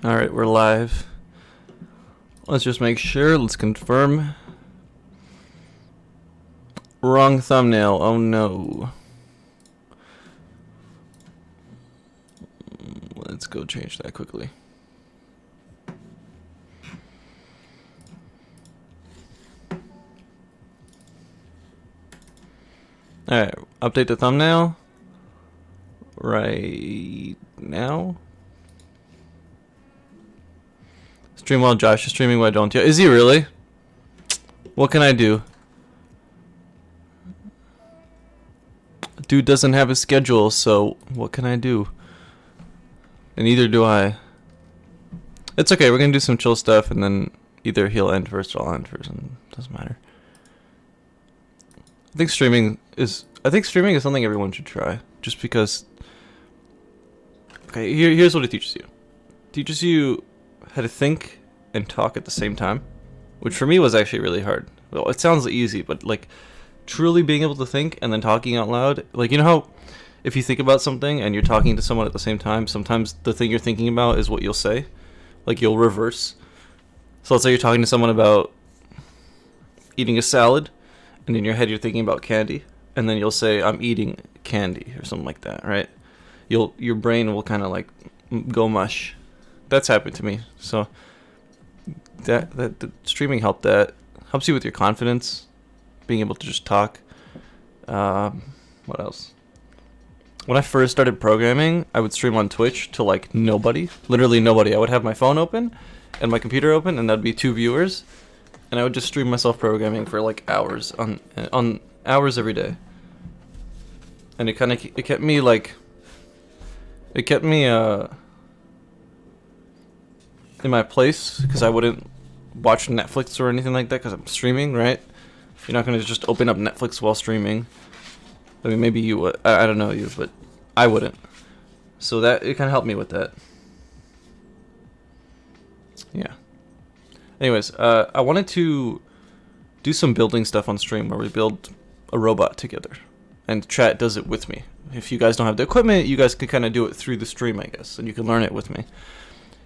Alright, we're live. Let's just make sure. Let's confirm. Wrong thumbnail. Oh no. Let's go change that quickly. Alright, update the thumbnail. Right now. Stream while Josh is streaming, why don't you? Is he really? What can I do? Dude doesn't have a schedule, so what can I do? And neither do I. It's okay, we're gonna do some chill stuff and then either he'll end first or I'll end first, and it doesn't matter. I think streaming is something everyone should try. Just because, okay, here's what it teaches you. It teaches you how to think and talk at the same time, which for me was actually really hard. Well, it sounds easy, but like truly being able to think and then talking out loud, like, you know how if you think about something and you're talking to someone at the same time, sometimes the thing you're thinking about is what you'll say, like you'll reverse. So let's say you're talking to someone about eating a salad, and in your head you're thinking about candy, and then you'll say I'm eating candy or something like that, right? Your brain will kind of like go mush. That's happened to me. So that the streaming helps you with your confidence, being able to just talk. What else? When I first started programming, I would stream on Twitch to like nobody, literally nobody. I would have my phone open and my computer open, and that'd be 2 viewers, and I would just stream myself programming for like hours on hours every day. And it kept me in my place, because I wouldn't watch Netflix or anything like that because I'm streaming, right? You're not going to just open up Netflix while streaming. I mean, maybe you would. I don't know you, but I wouldn't. So that it kind of helped me with that. Yeah. Anyways, I wanted to do some building stuff on stream where we build a robot together, and chat does it with me. If you guys don't have the equipment, you guys can kind of do it through the stream, I guess, and you can learn it with me.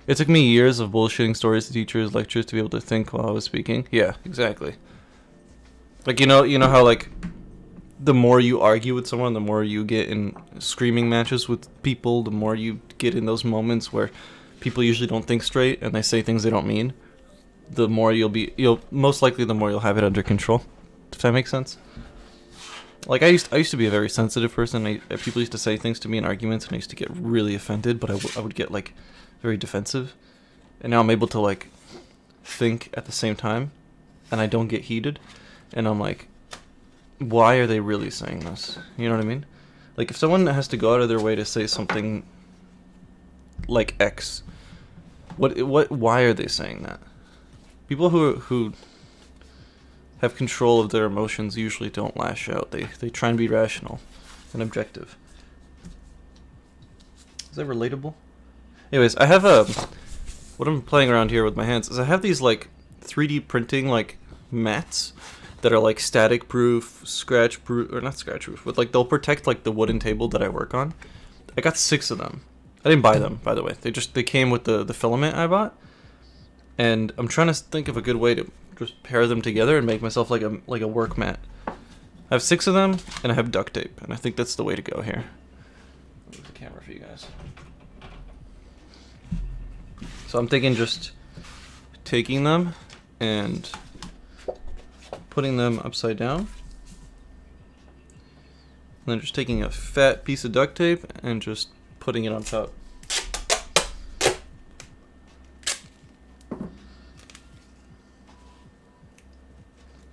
It took me years of bullshitting stories to teachers, lectures, to be able to think while I was speaking. Yeah, exactly. Like, you know how like the more you argue with someone, the more you get in screaming matches with people, the more you get in those moments where people usually don't think straight and they say things they don't mean, the more you'll most likely the more you'll have it under control. If that makes sense. Like I used to be a very sensitive person. People used to say things to me in arguments, and I used to get really offended, but I would get like very defensive. And now I'm able to like think at the same time, and I don't get heated, and I'm like, why are they really saying this? You know what I mean? Like if someone has to go out of their way to say something like X, why are they saying that? People who have control of their emotions usually don't lash out. They try and be rational and objective. Is that relatable? Anyways, I have what I'm playing around here with my hands is I have these like 3D printing like mats that are like static proof, scratch proof, or not scratch proof, but like they'll protect like the wooden table that I work on. I got 6 of them. I didn't buy them, by the way. They came with the filament I bought, and I'm trying to think of a good way to just pair them together and make myself like a work mat. I have 6 of them, and I have duct tape, and I think that's the way to go here. Move the camera for you guys. So I'm thinking just taking them and putting them upside down, and then just taking a fat piece of duct tape and just putting it on top.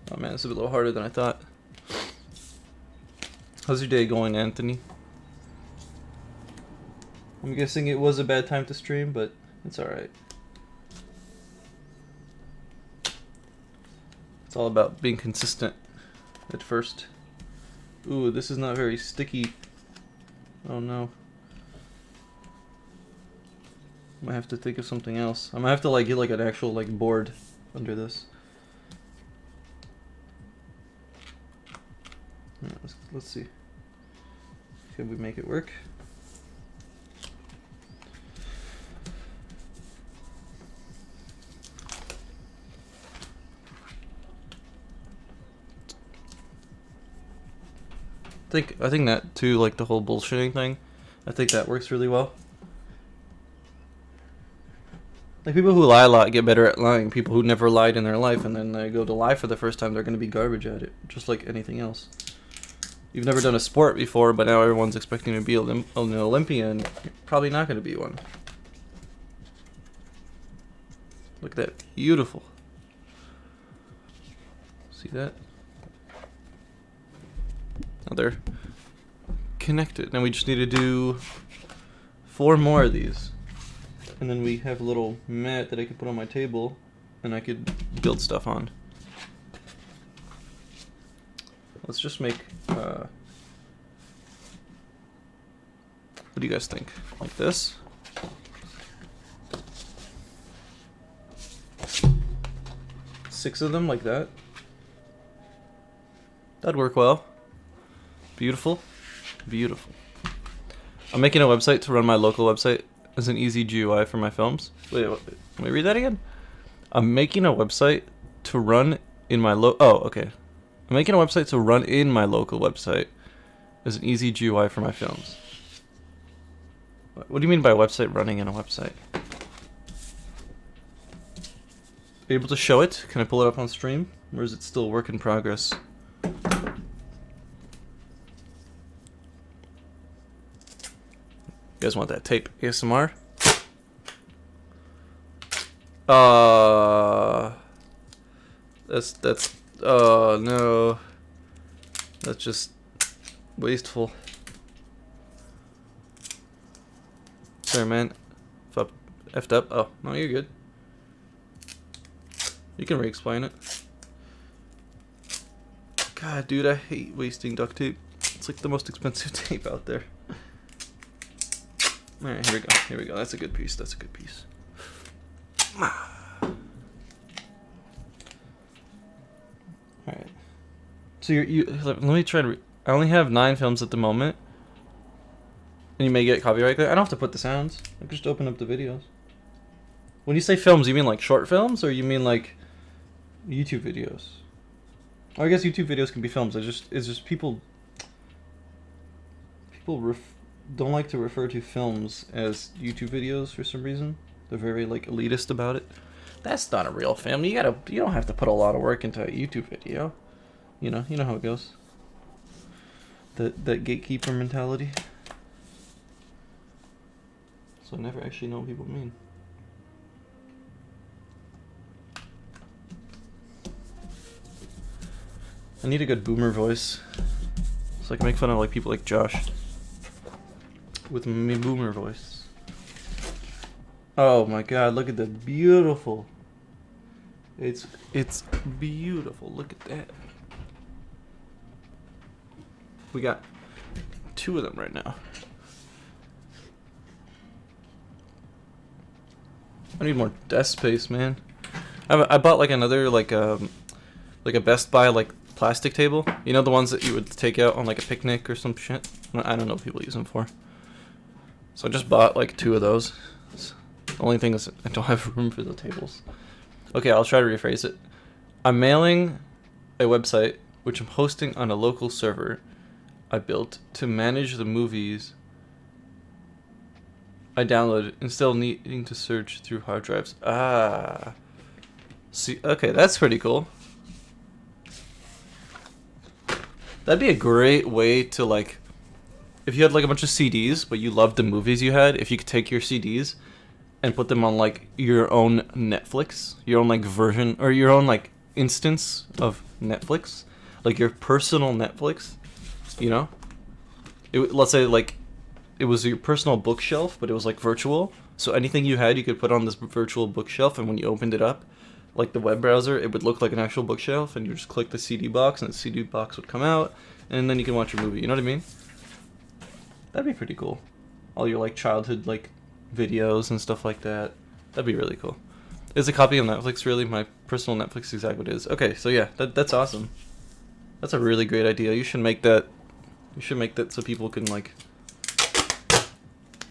Oh man, this is a little harder than I thought. How's your day going, Anthony? I'm guessing it was a bad time to stream, but it's alright. It's all about being consistent at first. Ooh, this is not very sticky. Oh no. I might have to think of something else. I might have to like get like an actual like board under this. Yeah, let's see. Can we make it work? I think that too, like the whole bullshitting thing, I think that works really well. Like people who lie a lot get better at lying. People who never lied in their life and then they go to lie for the first time, they're going to be garbage at it, just like anything else. You've never done a sport before, but now everyone's expecting you to be an Olympian. You're probably not going to be one. Look at that. Beautiful. See that? Now they're connected. Now we just need to do 4 more of these. And then we have a little mat that I could put on my table and I could build stuff on. Let's just make, what do you guys think? Like this? Six of them like that? That'd work well. Beautiful. Beautiful. I'm making a website to run my local website as an easy GUI for my films. Wait, let me read that again. I'm making a website to run in my I'm making a website to run in my local website as an easy GUI for my films. What do you mean by website running in a website? Are you able to show it? Can I pull it up on stream? Or is it still a work in progress? You guys want that tape ASMR? That's oh no. That's just wasteful. Sorry man. Effed up. Oh, no, you're good. You can re-explain it. God, dude, I hate wasting duct tape. It's like the most expensive tape out there. Alright, here we go. Here we go. That's a good piece. That's a good piece. Alright. So let me try to... I only have 9 films at the moment. And you may get copyright. I don't have to put the sounds. I can just open up the videos. When you say films, you mean like short films? Or you mean like YouTube videos? Or I guess YouTube videos can be films. It's just people don't like to refer to films as YouTube videos for some reason. They're very like elitist about it. That's not a real film. You don't have to put a lot of work into a YouTube video. You know how it goes. That gatekeeper mentality. So I never actually know what people mean. I need a good boomer voice, so I can make fun of like people like Josh with my boomer voice. Oh my god, look at that, beautiful. It's beautiful. Look at that. We got 2 of them right now. I need more desk space, man. I bought like another like a Best Buy like plastic table. You know, the ones that you would take out on like a picnic or some shit. I don't know what people use them for. So I just bought like 2 of those. The only thing is I don't have room for the tables. Okay, I'll try to rephrase it. I'm mailing a website which I'm hosting on a local server I built to manage the movies I downloaded instead of needing to search through hard drives. Ah. See, okay, that's pretty cool. That'd be a great way to like, if you had like a bunch of CDs, but you loved the movies you had, if you could take your CDs and put them on like your own Netflix, your own like version, or your own like instance of Netflix, like your personal Netflix, you know? Let's say like, it was your personal bookshelf, but it was like virtual. So anything you had, you could put on this virtual bookshelf, and when you opened it up, like the web browser, it would look like an actual bookshelf, and you just click the CD box, and the CD box would come out, and then you can watch your movie. You know what I mean? That'd be pretty cool. All your like childhood like videos and stuff like that. That'd be really cool. Is a copy of Netflix really? My personal Netflix is exactly what it is. Okay, so yeah, that's awesome. That's a really great idea. You should make that. You should make that so people can like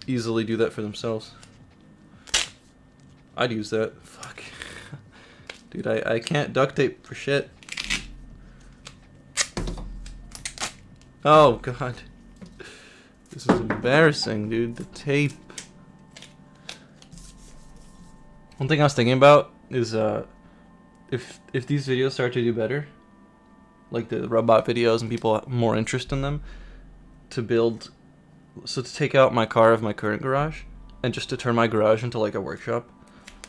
easily do that for themselves. I'd use that. Fuck. Dude, I can't duct tape for shit. Oh god. This is embarrassing, dude. The tape. One thing I was thinking about is if these videos start to do better, like the robot videos and people have more interest in them, to take out my car of my current garage and just to turn my garage into like a workshop.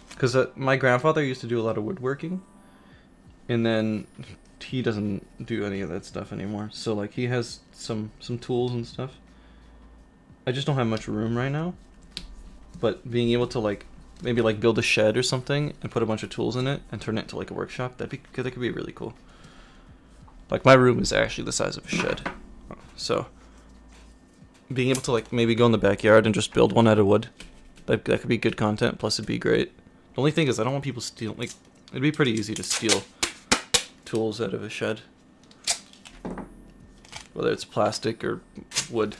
Because my grandfather used to do a lot of woodworking, and then he doesn't do any of that stuff anymore. So like he has some tools and stuff. I just don't have much room right now. But being able to like maybe like build a shed or something and put a bunch of tools in it and turn it into like a workshop, that could be really cool. Like my room is actually the size of a shed. So being able to like maybe go in the backyard and just build one out of wood, that could be good content, plus it'd be great. The only thing is I don't want people stealing, like, it'd be pretty easy to steal tools out of a shed. Whether it's plastic or wood.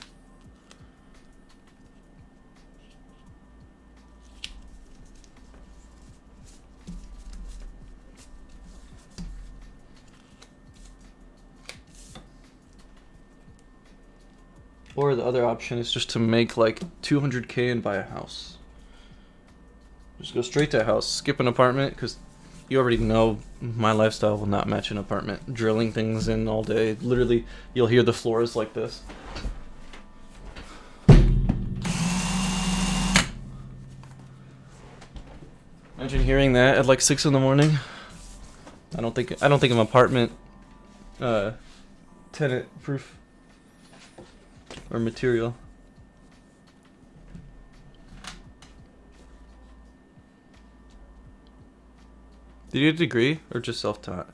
Or the other option is just to make like 200K and buy a house. Just go straight to a house, skip an apartment, because you already know my lifestyle will not match an apartment. Drilling things in all day. Literally, you'll hear the floors like this. Imagine hearing that at like 6 in the morning. I don't think I'm apartment tenant proof or material. Did you get a degree or just self-taught?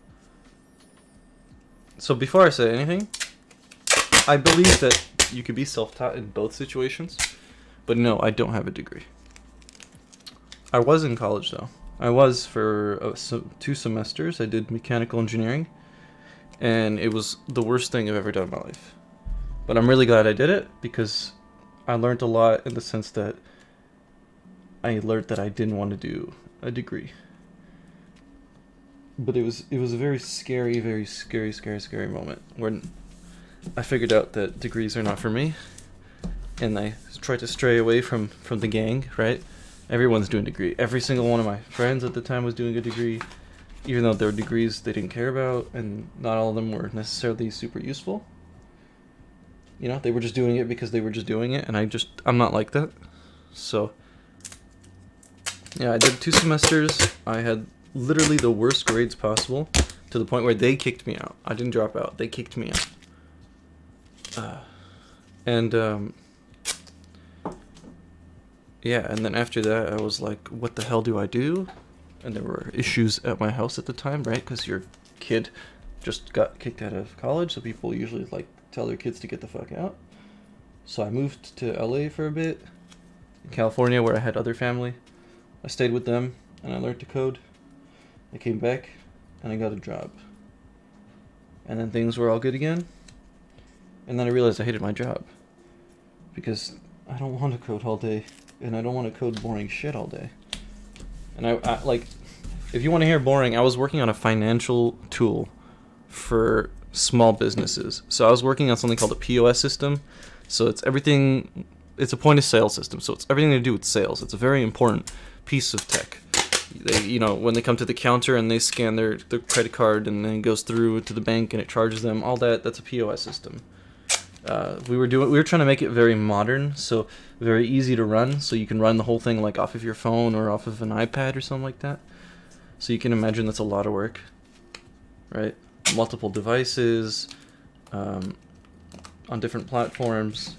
So before I say anything, I believe that you could be self-taught in both situations, but no, I don't have a degree. I was in college though. I was for 2 semesters. I did mechanical engineering, and it was the worst thing I've ever done in my life. But I'm really glad I did it because I learned a lot in the sense that I learned that I didn't want to do a degree. But it was a very scary moment when I figured out that degrees are not for me, and I tried to stray away from the gang, right? Everyone's doing a degree. Every single one of my friends at the time was doing a degree, even though there were degrees they didn't care about, and not all of them were necessarily super useful. You know, they were just doing it because they were just doing it, and I'm not like that. So, yeah, I did 2 semesters. I had literally the worst grades possible, to the point where they kicked me out. I didn't drop out. They kicked me out. Yeah, and then after that, I was like, what the hell do I do? And there were issues at my house at the time, right? Because your kid just got kicked out of college, so people usually like tell their kids to get the fuck out. So I moved to LA for a bit, in California, where I had other family. I stayed with them, and I learned to code. I came back, and I got a job. And then things were all good again. And then I realized I hated my job. Because I don't want to code all day, and I don't want to code boring shit all day. And I like, if you want to hear boring, I was working on a financial tool for small businesses. So I was working on something called a POS system. So it's a point of sale system. So it's everything to do with sales. It's a very important piece of tech. They, when they come to the counter and they scan their credit card and then it goes through to the bank and it charges them, all that's a POS system. We were trying to make it very modern, so very easy to run, so you can run the whole thing like off of your phone or off of an iPad or something like that. So you can imagine that's a lot of work, right? Multiple devices, on different platforms.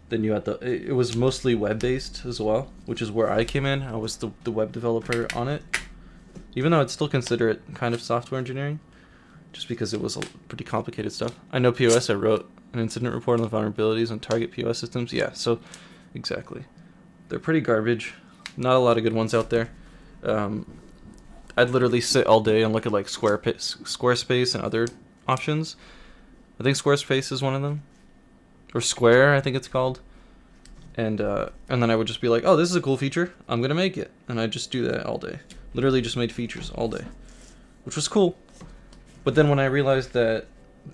Then you had it was mostly web-based as well, which is where I came in. I was the web developer on it, even though I'd still consider it kind of software engineering, just because it was pretty complicated stuff. I know POS, I wrote an incident report on the vulnerabilities on target POS systems. Yeah, so exactly. They're pretty garbage. Not a lot of good ones out there. I'd literally sit all day and look at like Squarespace and other options. I think Squarespace is one of them. Or Square, I think it's called. And then I would just be like, oh, this is a cool feature. I'm going to make it. And I'd just do that all day. Literally just made features all day. Which was cool. But then when I realized that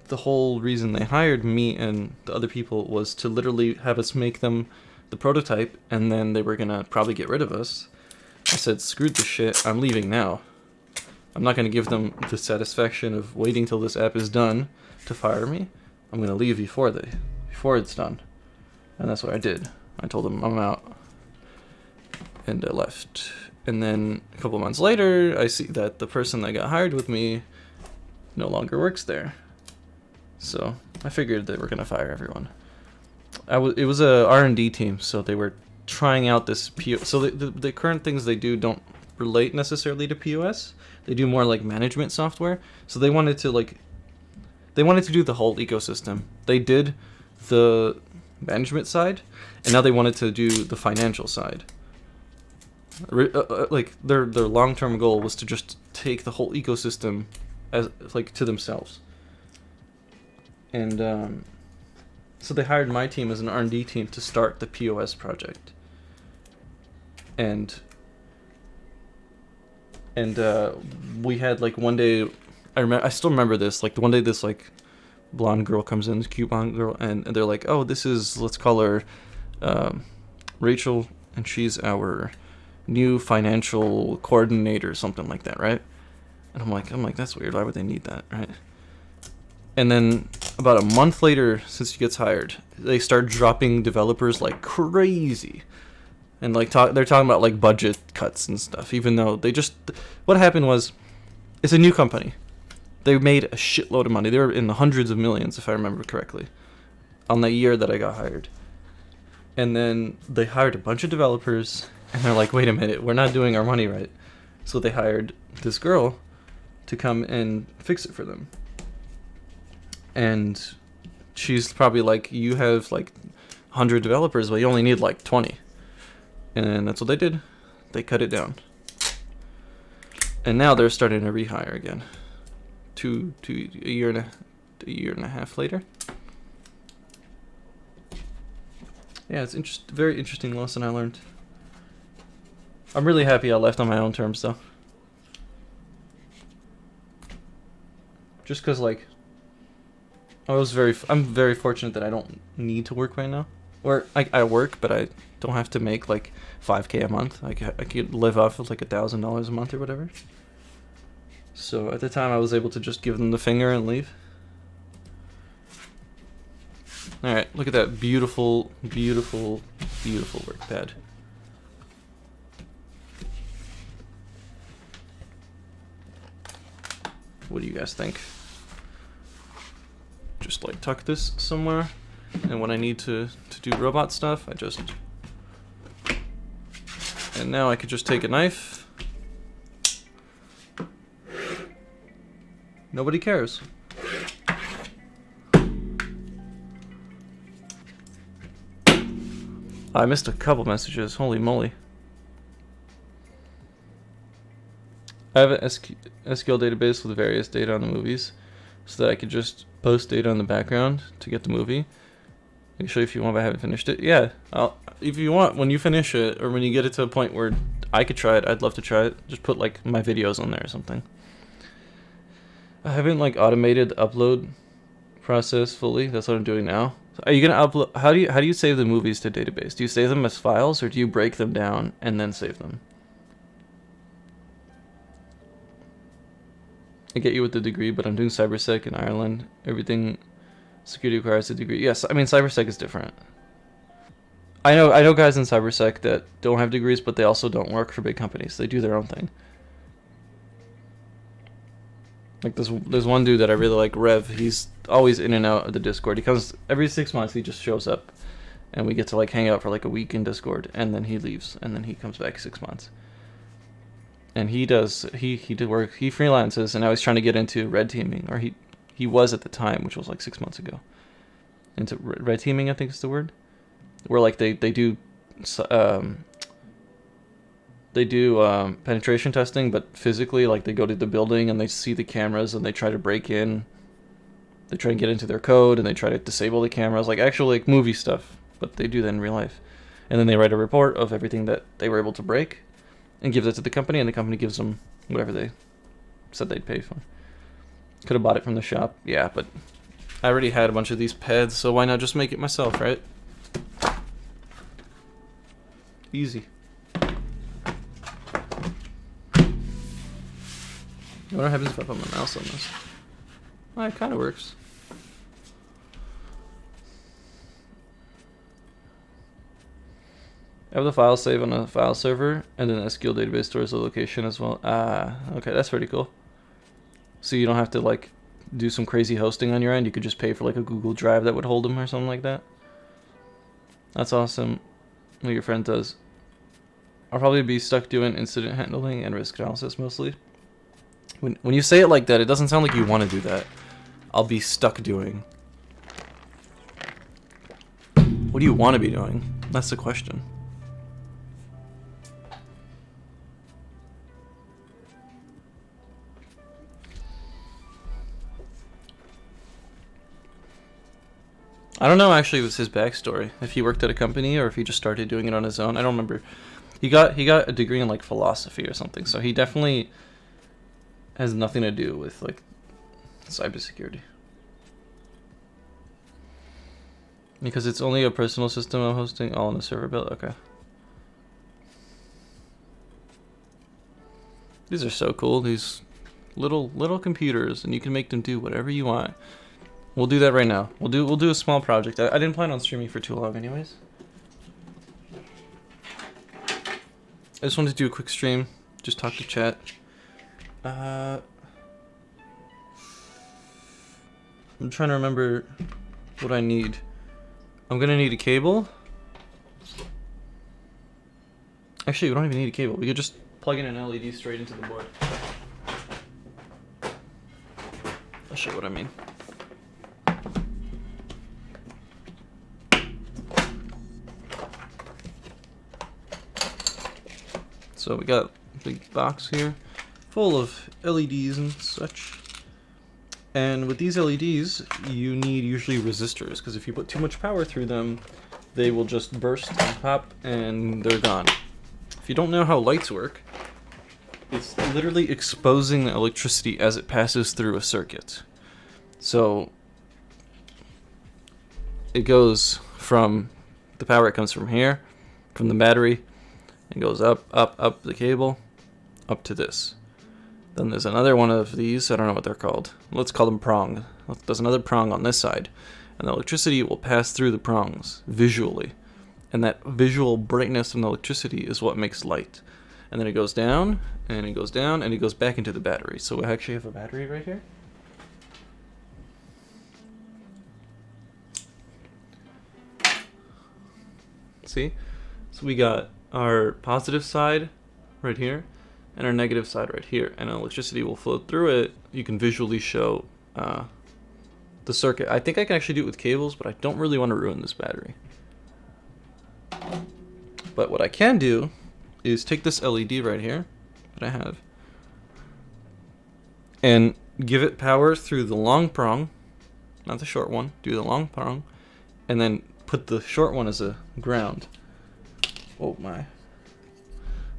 the whole reason they hired me and the other people was to literally have us make them the prototype, and then they were gonna probably get rid of us. I said, screw this shit, I'm leaving now. I'm not gonna give them the satisfaction of waiting till this app is done to fire me. I'm gonna leave before it's done. And that's what I did. I told them I'm out, and I left. And then a couple months later, I see that the person that got hired with me no longer works there. So I figured they were gonna fire everyone. It was a R&D team, so they were trying out this POS. So the current things they do don't relate necessarily to POS. They do more like management software. So they wanted to do the whole ecosystem. They did the management side, and now they wanted to do the financial side. Like their long-term goal was to just take the whole ecosystem as like to themselves. And so they hired my team as an R&D team to start the POS project. And we had like one day, I still remember this, like the one day this like blonde girl comes in, this cute blonde girl, and they're like, oh, this is, let's call her Rachel, and she's our new financial coordinator, something like that, right? And I'm like, that's weird. Why would they need that, right? And then about a month later, since she gets hired, they start dropping developers like crazy, and like they're talking about like budget cuts and stuff. Even though what happened was, it's a new company. They made a shitload of money. They were in the hundreds of millions, if I remember correctly, on the year that I got hired. And then they hired a bunch of developers, and they're like, wait a minute, we're not doing our money right. So they hired this girl to come and fix it for them. And she's probably like, you have like 100 developers, but you only need like 20. And that's what they did. They cut it down. And now they're starting to rehire again. A year and a half later. Yeah, it's very interesting lesson I learned. I'm really happy I left on my own terms though. Just cause like, I'm very fortunate that I don't need to work right now. Or I work, but I don't have to make like $5,000 a month. I could live off of like $1,000 a month or whatever. So at the time I was able to just give them the finger and leave. Alright, look at that beautiful, beautiful, beautiful work pad. What do you guys think? Just like tuck this somewhere, and when I need to do robot stuff, I just... And now I could just take a knife. Nobody cares. I missed a couple messages, holy moly. I have an SQL database with various data on the movies, so that I could just post data on the background to get the movie. I can show you if you want, but I haven't finished it. Yeah, if you want, when you finish it, or when you get it to a point where I could try it, I'd love to try it. Just put like my videos on there or something. I haven't like automated the upload process fully. That's what I'm doing now. Are you gonna upload? How do you save the movies to database? Do you save them as files, or do you break them down and then save them? I get you with the degree, but I'm doing cybersec in Ireland. Everything security requires a degree. Yes, I mean cybersec is different. I know guys in cybersec that don't have degrees, but they also don't work for big companies. They do their own thing. Like there's one dude that I really like, Rev. He's always in and out of the Discord. He comes every 6 months. He just shows up, and we get to like hang out for like a week in Discord, and then he leaves, and then he comes back 6 months. And he did work. He freelances, and now he's trying to get into red teaming, or he was at the time, which was like 6 months ago. Into red teaming, I think is the word, where like they do penetration testing, but physically, like they go to the building and they see the cameras and they try to break in. They try and get into their code and they try to disable the cameras, like actual like movie stuff, but they do that in real life. And then they write a report of everything that they were able to break and gives it to the company, and the company gives them whatever they said they'd pay for. Could have bought it from the shop, yeah, but I already had a bunch of these pads, so why not just make it myself, right? Easy. What happens if I put my mouse on this? Oh, it kind of works. I have the file save on a file server, and then SQL database stores the location as well. Ah, okay, that's pretty cool. So you don't have to like do some crazy hosting on your end. You could just pay for like a Google Drive that would hold them or something like that. That's awesome. What your friend does. I'll probably be stuck doing incident handling and risk analysis mostly. When you say it like that, it doesn't sound like you want to do that. I'll be stuck doing. What do you want to be doing? That's the question. I don't know actually what's his backstory. If he worked at a company or if he just started doing it on his own. I don't remember. He got a degree in like philosophy or something. So he definitely has nothing to do with like cybersecurity. Because it's only a personal system I'm hosting, all on the server build. Okay. These are so cool. These little computers, and you can make them do whatever you want. We'll do that right now. We'll do a small project. I didn't plan on streaming for too long, anyways. I just wanted to do a quick stream, just talk to chat. I'm trying to remember what I need. I'm gonna need a cable. Actually, we don't even need a cable. We could just plug in an LED straight into the board. I'll show you what I mean. So we got a big box here full of LEDs and such. And with these LEDs, you need usually resistors, because if you put too much power through them, they will just burst and pop and they're gone. If you don't know how lights work, it's literally exposing the electricity as it passes through a circuit. So it goes from the power, it comes from here, from the battery. It goes up the cable, up to this. Then there's another one of these, I don't know what they're called. Let's call them prong. There's another prong on this side. And the electricity will pass through the prongs visually. And that visual brightness and electricity is what makes light. And then it goes down, and it goes down, and it goes back into the battery. So we actually have a battery right here. See? So we got our positive side right here and our negative side right here, and electricity will flow through it. You can visually show the circuit. I think I can actually do it with cables, but I don't really want to ruin this battery. But what I can do is take this LED right here that I have and give it power through the long prong, not the short one, do the long prong, and then put the short one as a ground. Oh my.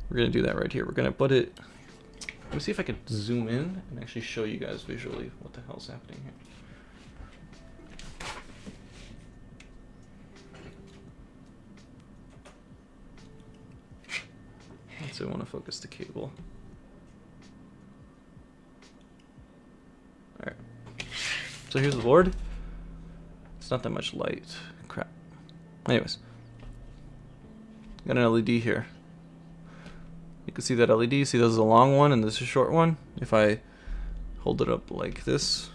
We're going to do that right here. We're going to put it... Let me see if I can zoom in and actually show you guys visually what the hell's happening here. So I want to focus the cable. Alright. So here's the board. It's not that much light. Crap. Anyways. Got an LED here. You can see that LED. See, this is a long one and this is a short one. If I hold it up like this,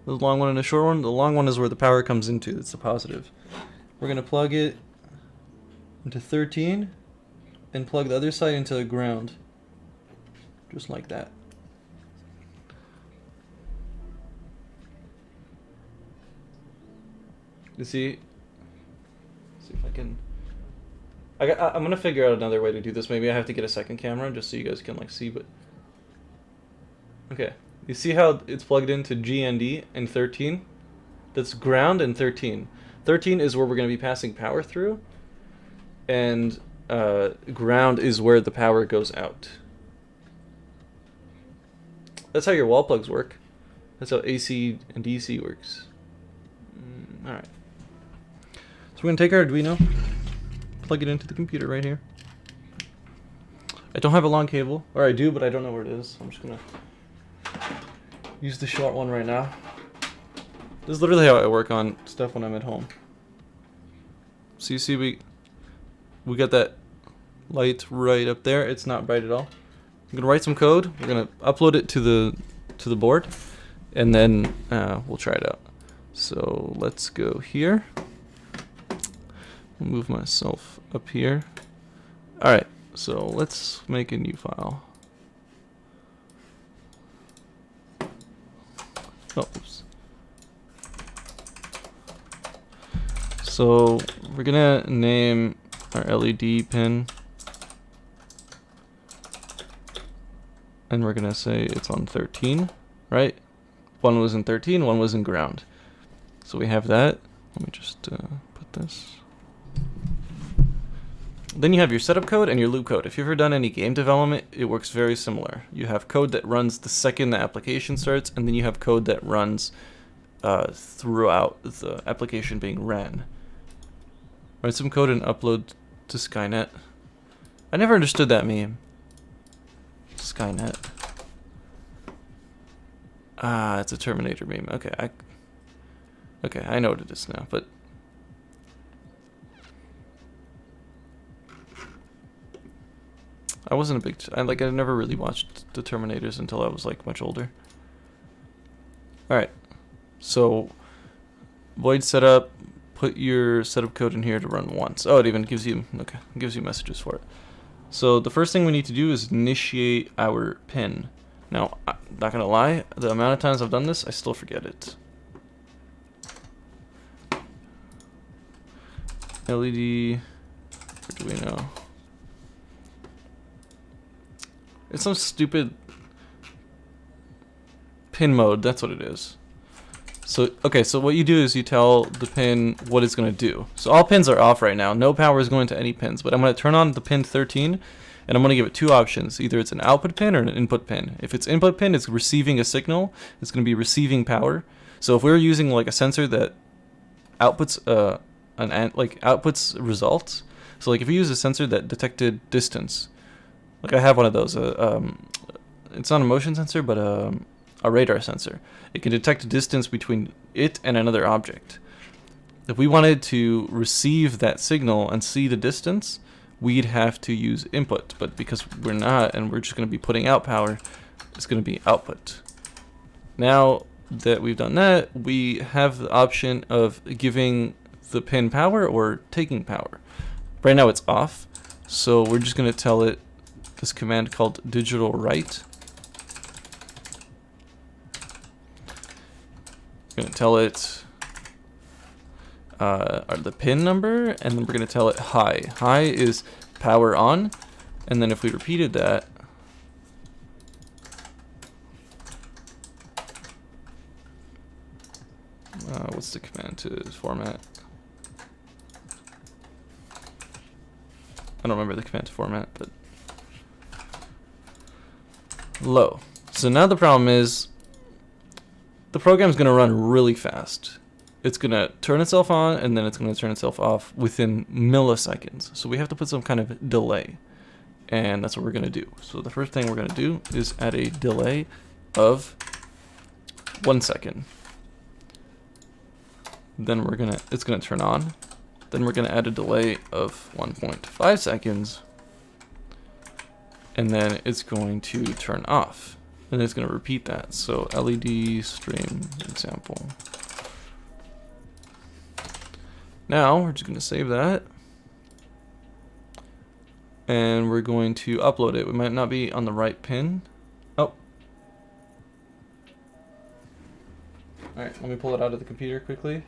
the long one and the short one. The long one is where the power comes into. It's the positive. We're gonna plug it into 13 and plug the other side into the ground, just like that. You see? See if I can. I'm gonna figure out another way to do this. Maybe I have to get a second camera just so you guys can like see. But okay, you see how it's plugged into GND and 13? That's ground and 13. 13 is where we're gonna be passing power through, and ground is where the power goes out. That's how your wall plugs work. That's how AC and DC works. Alright. So we're going to take our Arduino, plug it into the computer right here. I don't have a long cable, or I do, but I don't know where it is. So I'm just going to use the short one right now. This is literally how I work on stuff when I'm at home. So you see we got that light right up there. It's not bright at all. I'm going to write some code. We're going to upload it to the board, and then we'll try it out. So let's go here. I'll move myself up here. Alright, so let's make a new file. Oh, oops. So we're gonna name our LED pin, and we're gonna say it's on 13, right? One was in 13, one was in ground. So we have that. Let me just put this. Then you have your setup code and your loop code. If you've ever done any game development, it works very similar. You have code that runs the second the application starts, and then you have code that runs throughout the application being ran. Write some code and upload to Skynet. I never understood that meme. Skynet. Ah, it's a Terminator meme. Okay, I know what it is now, but I wasn't a big I never really watched the Terminators until I was like much older. All right. So void setup, put your setup code in here to run once. Oh, it even gives you messages for it. So the first thing we need to do is initiate our pin. Now, I'm not gonna lie, the amount of times I've done this, I still forget it. LED Arduino. It's some stupid pin mode, that's what it is. So, okay, so what you do is you tell the pin what it's going to do. So all pins are off right now. No power is going to any pins, but I'm going to turn on the pin 13, and I'm going to give it two options. Either it's an output pin or an input pin. If it's input pin, it's receiving a signal. It's going to be receiving power. So if we're using like a sensor that outputs outputs results. So like if you use a sensor that detected distance, like I have one of those. It's not a motion sensor, but a radar sensor. It can detect distance between it and another object. If we wanted to receive that signal and see the distance, we'd have to use input. But because we're not, and we're just going to be putting out power, it's going to be output. Now that we've done that, we have the option of giving the pin power or taking power. Right now it's off, so we're just going to tell it this command called digital write. We're going to tell it the pin number, and then we're going to tell it high. High is power on, and then if we repeated that, what's the command to format? I don't remember the command to format, but low. So now the problem is the program's going to run really fast. It's going to turn itself on, and then it's going to turn itself off within milliseconds. So we have to put some kind of delay, and that's what we're going to do. So the first thing we're going to do is add a delay of 1 second. Then it's going to turn on. Then we're going to add a delay of 1.5 seconds, and then it's going to turn off. And it's going to repeat that. So LED stream example. Now we're just going to save that, and we're going to upload it. We might not be on the right pin. Oh. Alright, let me pull it out of the computer quickly.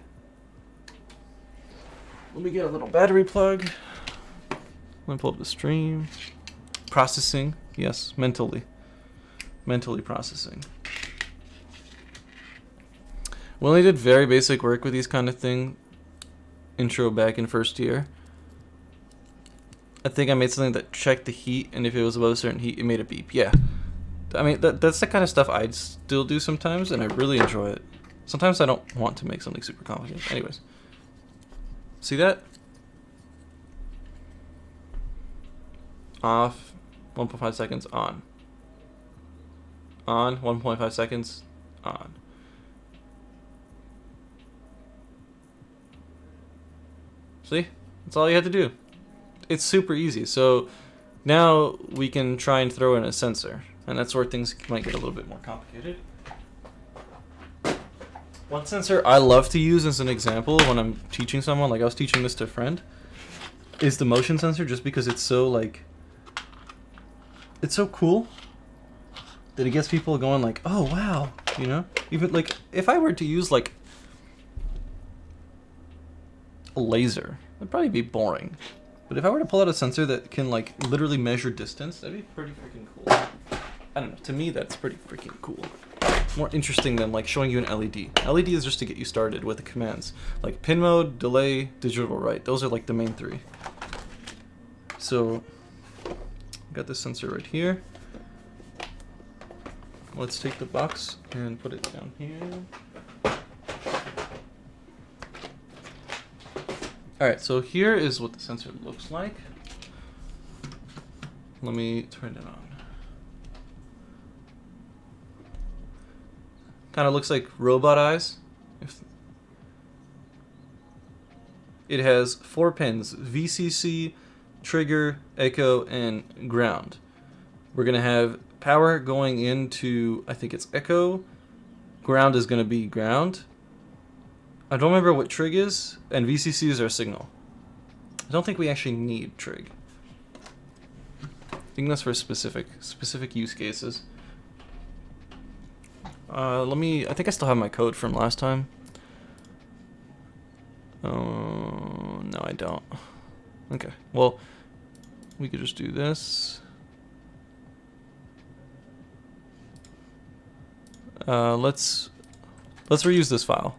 Let me get a little battery plug. Let me pull up the stream. Processing. Yes, mentally processing. We only did very basic work with these kind of thing. Intro back in first year. I think I made something that checked the heat, and if it was above a certain heat, it made a beep. Yeah. I mean, that's the kind of stuff I'd still do sometimes, and I really enjoy it. Sometimes I don't want to make something super complicated. Anyways. See that? Off, 1.5 seconds, on. On, 1.5 seconds, on. See? That's all you have to do. It's super easy. So now we can try and throw in a sensor. And that's where things might get a little bit more complicated. One sensor I love to use as an example when I'm teaching someone, like I was teaching this to a friend, is the motion sensor, just because it's so like, it's so cool that it gets people going like, oh wow, you know? Even like, if I were to use like a laser, it'd probably be boring. But if I were to pull out a sensor that can like literally measure distance, that'd be pretty freaking cool. I don't know, to me that's pretty freaking cool. More interesting than like showing you an LED. LED is just to get you started with the commands. Like pin mode, delay, digital write. Those are like the main three. So, got this sensor right here. Let's take the box and put it down here. Alright, so here is what the sensor looks like. Let me turn it on. Kind of looks like robot eyes. It has 4 pins: VCC, trigger, echo, and ground. We're going to have power going into, I think it's echo. Ground is going to be ground. I don't remember what trig is, and VCC is our signal. I don't think we actually need trig. I think that's for specific use cases. I think I still have my code from last time. Oh, no I don't. Okay, well, we could just do this. Let's reuse this file.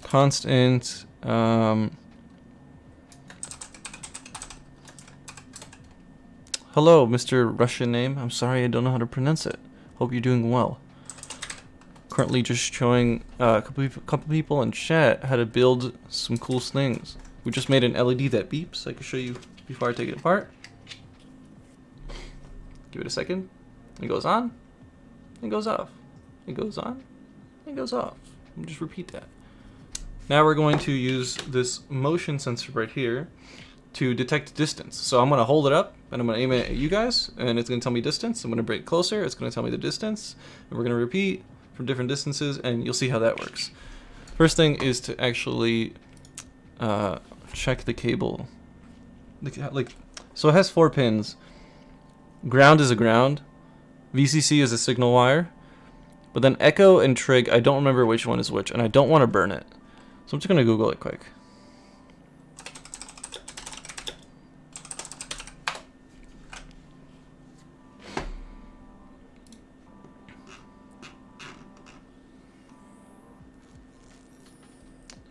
Constant, hello, Mr. Russian name. I'm sorry, I don't know how to pronounce it. Hope you're doing well. Currently just showing a couple people in chat how to build some cool things. We just made an LED that beeps. I can show you before I take it apart. Give it a second. It goes on. It goes off. It goes on. It goes off. I'll just repeat that. Now we're going to use this motion sensor right here to detect distance. So I'm going to hold it up and I'm going to aim it at you guys, and it's going to tell me distance. I'm going to bring it closer. It's going to tell me the distance, and we're going to repeat from different distances, and you'll see how that works. First thing is to actually check the cable. So it has 4 pins. Ground is a ground. VCC is a signal wire. But then echo and trig, I don't remember which one is which, and I don't want to burn it. So I'm just going to Google it quick.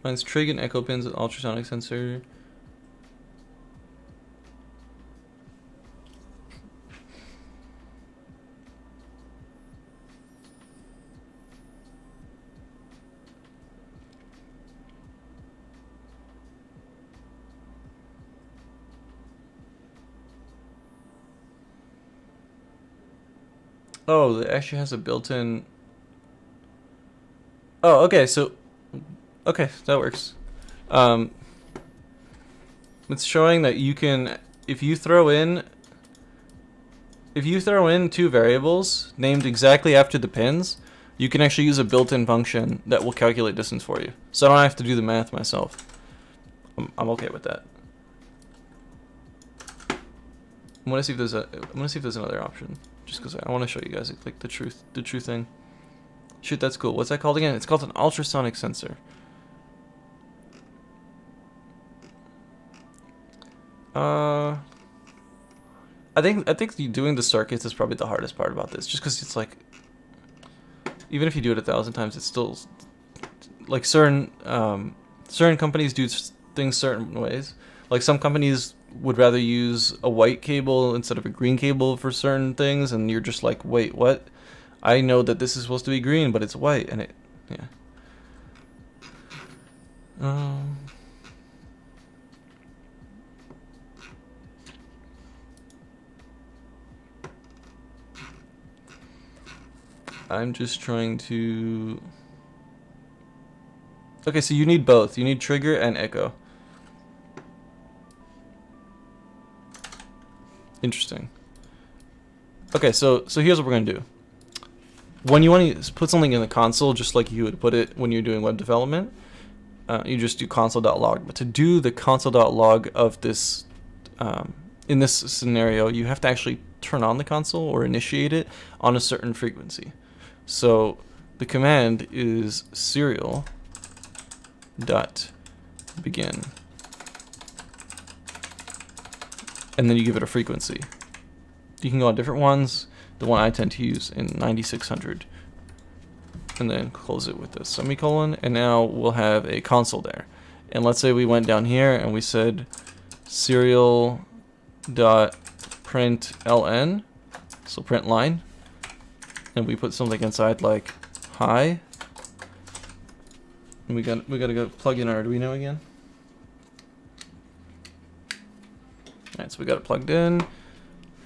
Mine's trig and echo pins with ultrasonic sensor. Oh, it actually has a built-in... Oh, okay, so... Okay, that works. It's showing that you can... If you throw in 2 variables named exactly after the pins, you can actually use a built-in function that will calculate distance for you. So I don't have to do the math myself. I'm okay with that. I'm gonna see if there's another option, just because I want to show you guys like the true thing. Shoot, that's cool. What's that called again? It's called an ultrasonic sensor. I think doing the circuits is probably the hardest part about this, just because it's like, even if you do it 1,000 times, it's still like certain companies do things certain ways. Like some companies would rather use a white cable instead of a green cable for certain things, and you're just like, wait, what? I know that this is supposed to be green, but it's white, and yeah. I'm just trying to... Okay, so you need both. You need trigger and echo. Interesting. Okay, so here's what we're gonna do. When you want to put something in the console, just like you would put it when you're doing web development, you just do console.log. But to do the console.log of this, in this scenario, you have to actually turn on the console or initiate it on a certain frequency. So the command is serial.begin. And then you give it a frequency. You can go on different ones. The one I tend to use in 9600. And then close it with a semicolon. And now we'll have a console there. And let's say we went down here and we said serial.println. So print line. And we put something inside like hi. And we gotta go plug in our Arduino again. Alright, so we got it plugged in.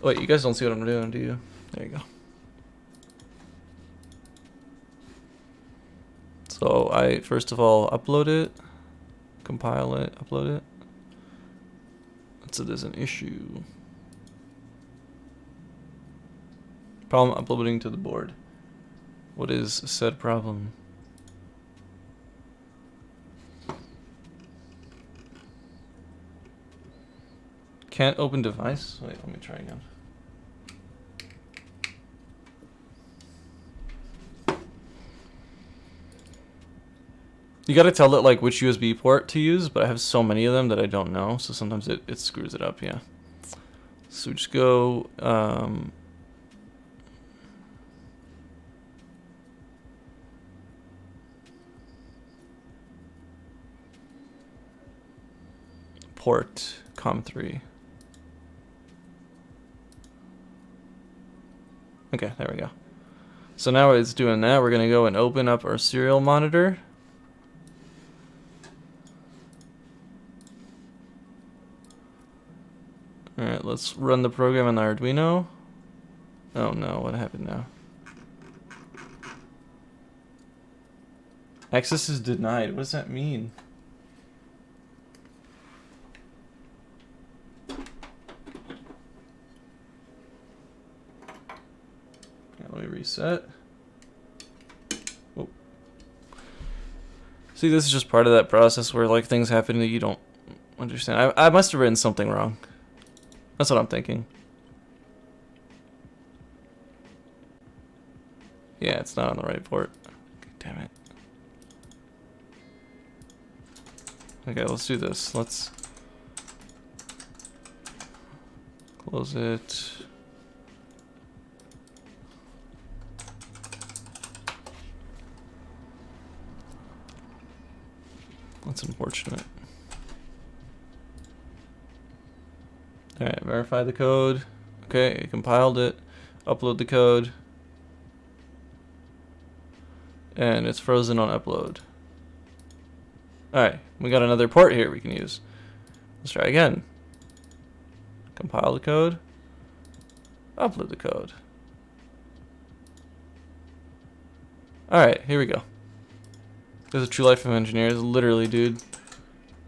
Wait, you guys don't see what I'm doing, do you? There you go. So I first of all upload it, compile it, upload it. So there's an issue. Problem uploading to the board. What is said problem? Can't open device? Wait, let me try again. You gotta tell it like which USB port to use, but I have so many of them that I don't know, so sometimes it screws it up, yeah. So we just go, port COM3. Okay, there we go. So now it's doing that. We're gonna go and open up our serial monitor. Alright, let's run the program on the Arduino. Oh no, what happened now? Access is denied. What does that mean? Let me reset. Oh. See, this is just part of that process where like things happen that you don't understand. I must have written something wrong. That's what I'm thinking. Yeah, it's not on the right port. Damn it. Okay, let's do this. Let's close it. That's unfortunate. Alright, verify the code. Okay, it compiled it. Upload the code. And it's frozen on upload. Alright, we got another port here we can use. Let's try again. Compile the code. Upload the code. Alright, here we go. There's a true life of engineers, literally, dude.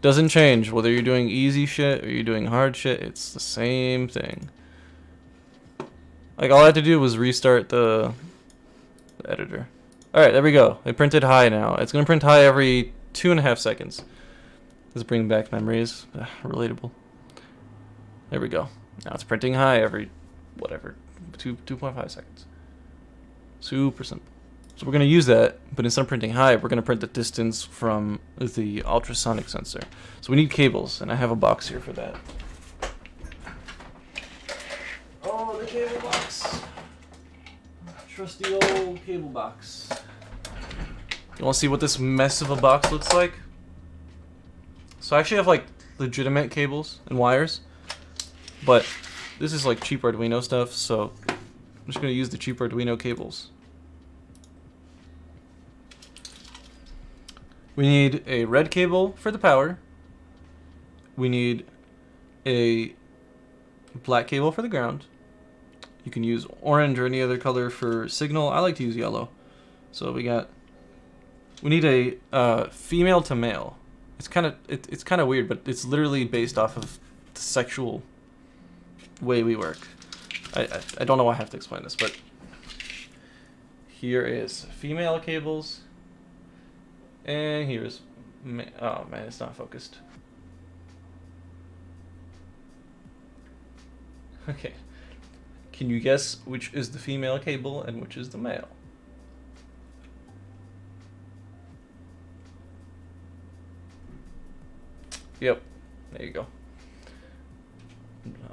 Doesn't change whether you're doing easy shit or you're doing hard shit. It's the same thing. Like all I had to do was restart the editor. All right, there we go. It printed high now. It's gonna print high every 2.5 seconds. This is bringing back memories. Relatable. There we go. Now it's printing high every whatever 2.5 seconds. Super simple. So we're going to use that, but instead of printing high, we're going to print the distance from the ultrasonic sensor. So we need cables, and I have a box here for that. Oh, the cable box. Trusty old cable box. You want to see what this mess of a box looks like? So I actually have like legitimate cables and wires, but this is like cheap Arduino stuff, so I'm just going to use the cheap Arduino cables. We need a red cable for the power. We need a black cable for the ground. You can use orange or any other color for signal. I like to use yellow. So we need a female to male. It's kind of weird, but it's literally based off of the sexual way we work. I don't know why I have to explain this, but here is female cables, and here's oh man, it's not focused. Okay, can you guess which is the female cable and which is the male? Yep, there you go.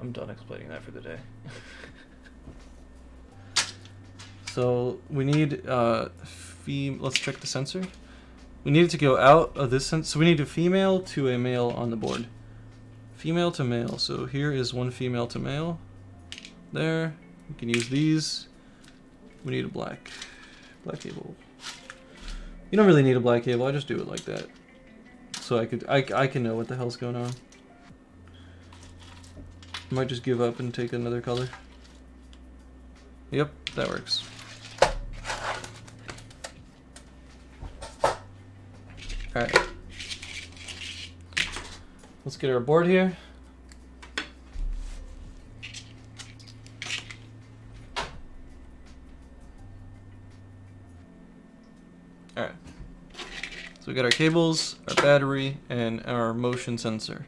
I'm done explaining that for the day. So we need let's check the sensor. We need it to go out of this sensor. So we need a female to a male on the board. Female to male. So here is one female to male. There. We can use these. We need a black cable. You don't really need a black cable. I just do it like that, so I can know what the hell's going on. I might just give up and take another color. Yep, that works. Alright. Let's get our board here. Alright. So we got our cables, our battery, and our motion sensor,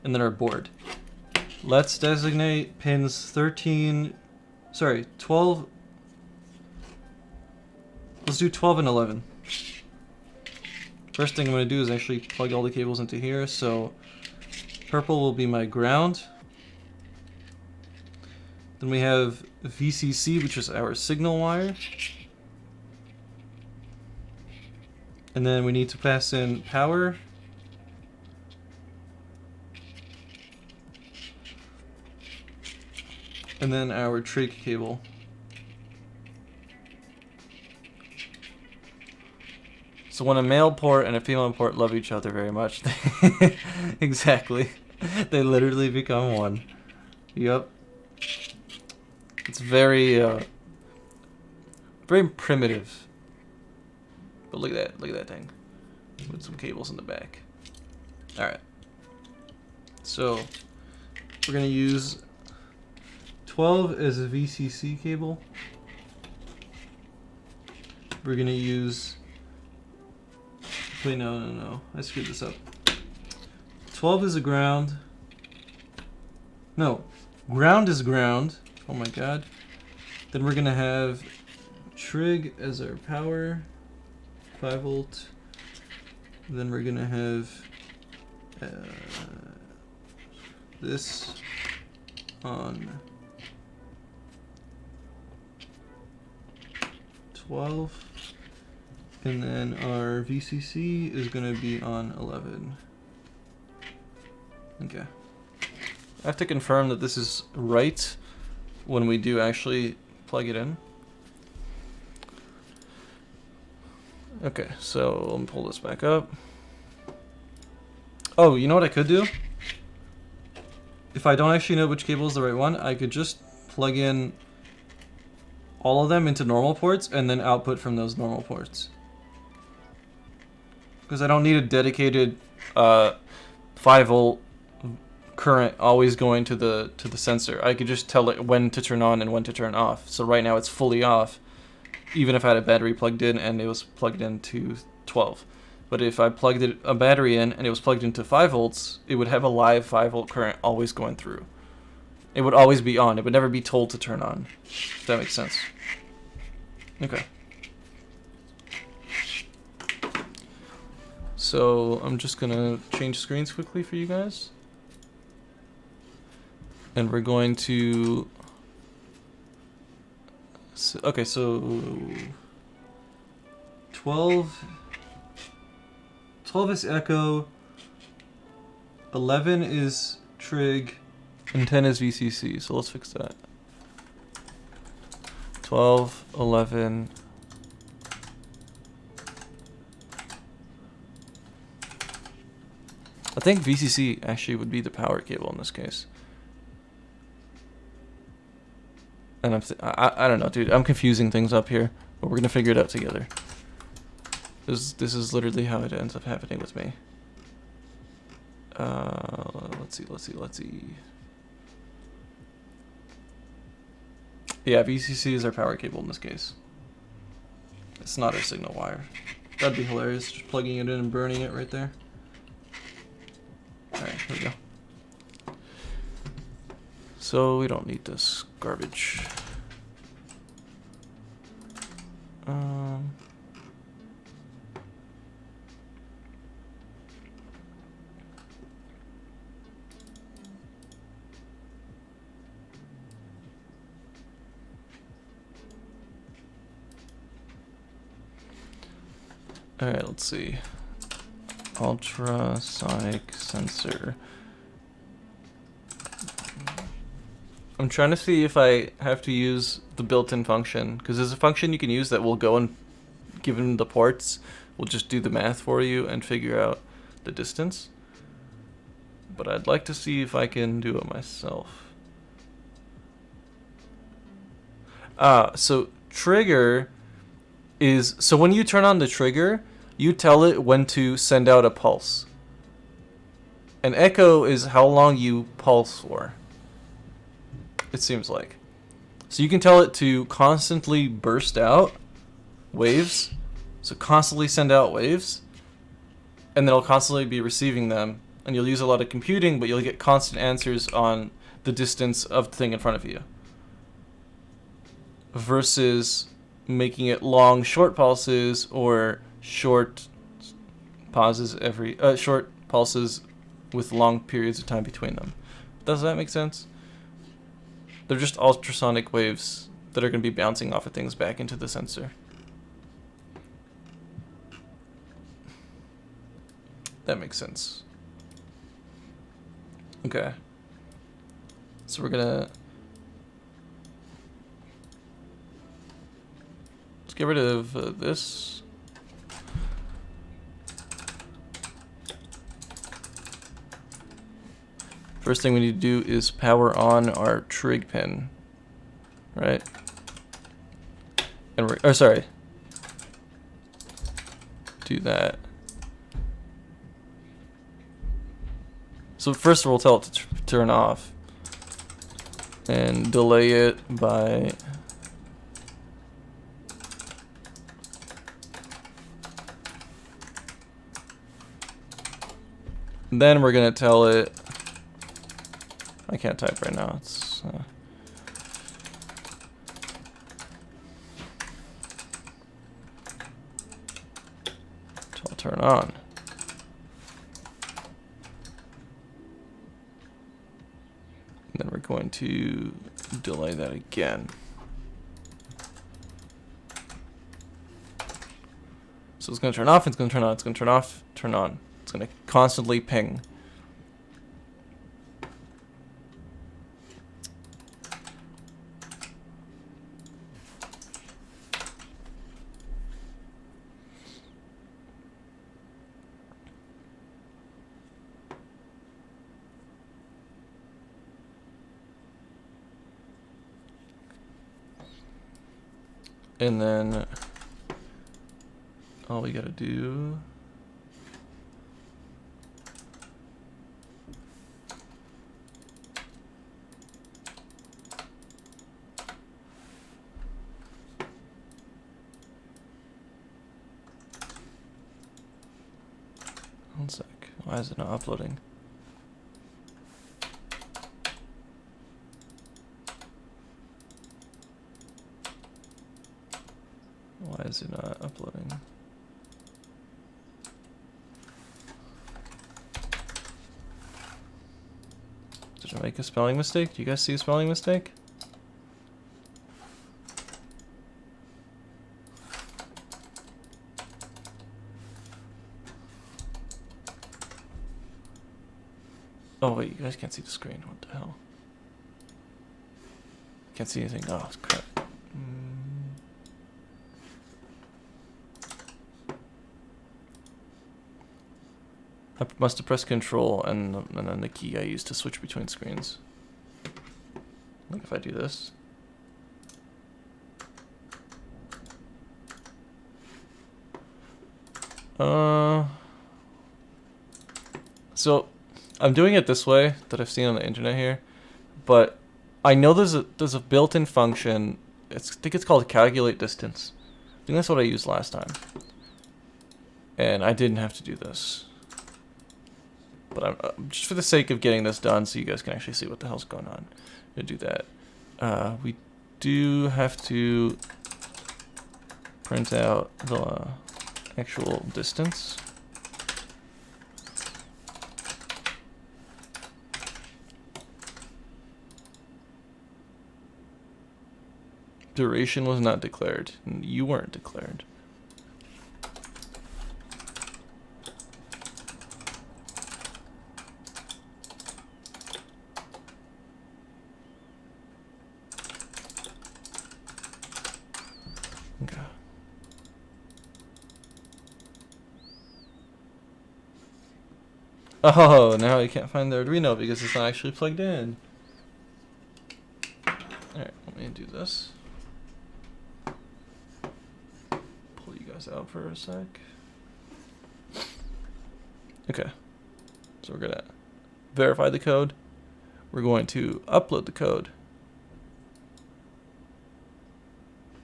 and then our board. Let's designate pins 12. Let's do 12 and 11. First thing I'm going to do is actually plug all the cables into here. So purple will be my ground. Then we have VCC, which is our signal wire. And then we need to pass in power. And then our trig cable. So when a male port and a female port love each other very much, exactly, they literally become one. Yep. It's very primitive. But look at that thing. With some cables in the back. Alright. So we're gonna use 12 as a VCC cable. We're gonna use, wait, no, I screwed this up. 12 is a ground. No, ground is ground. Oh my god. Then we're gonna have trig as our power, 5 volt. Then we're gonna have this on 12, and then our VCC is gonna be on 11. Okay. I have to confirm that this is right when we do actually plug it in. Okay, so let me pull this back up. Oh, you know what I could do? If I don't actually know which cable is the right one, I could just plug in all of them into normal ports and then output from those normal ports. Because I don't need a dedicated 5 volt current always going to the sensor. I could just tell it when to turn on and when to turn off. So right now it's fully off, even if I had a battery plugged in and it was plugged into 12. But if I plugged a battery in and it was plugged into 5 volts, it would have a live 5 volt current always going through. It would always be on. It would never be told to turn on. If that makes sense. Okay. So I'm just gonna change screens quickly for you guys. And we're going to... Okay, so 12 is echo, 11 is trig, and 10 is VCC, so let's fix that. 12, 11. I think VCC actually would be the power cable in this case. And I don't know, dude. I'm confusing things up here, but we're gonna figure it out together. This is literally how it ends up happening with me. Let's see. Yeah, VCC is our power cable in this case. It's not our signal wire. That'd be hilarious, just plugging it in and burning it right there. Alright, here we go. So we don't need this garbage. Alright, let's see. Ultrasonic sensor. I'm trying to see if I have to use the built-in function, because there's a function you can use that will go and, given the ports, will just do the math for you and figure out the distance. But I'd like to see if I can do it myself. So trigger is, so when you turn on the trigger, you tell it when to send out a pulse. An echo is how long you pulse for, it seems like. So you can tell it to constantly burst out waves, so constantly send out waves, and then it'll constantly be receiving them, and you'll use a lot of computing, but you'll get constant answers on the distance of the thing in front of you. Versus making it long, short pulses, or short pauses short pulses with long periods of time between them. Does that make sense? They're just ultrasonic waves that are going to be bouncing off of things back into the sensor. That makes sense. Okay. So we're gonna let's get rid of this. First thing we need to do is power on our trig pin, right? And we're, sorry, do that. So first we'll tell it to turn off and delay it by then we're gonna tell it, I can't type right now, it's tell turn on. And then we're going to delay that again. So it's going to turn off, it's going to turn on, it's going to turn off, turn on. It's going to constantly ping. And then all we gotta do one sec. Why is it not uploading? Why is it not uploading? Did I make a spelling mistake? Do you guys see a spelling mistake? Oh wait, you guys can't see the screen. What the hell? Can't see anything. Oh, it's crap. I must have pressed Control and then the key I used to switch between screens. Like if I do this. So I'm doing it this way that I've seen on the internet here, but I know there's a built-in function. I think it's called calculate distance. I think that's what I used last time, and I didn't have to do this. But I'm just for the sake of getting this done, so you guys can actually see what the hell's going on. I'm gonna do that. We do have to print out the actual distance. Duration was not declared. You weren't declared. Okay. Oh, now I can't find the Arduino because it's not actually plugged in. Alright, let me do this. Pull you guys out for a sec. Okay. So we're gonna verify the code. We're going to upload the code.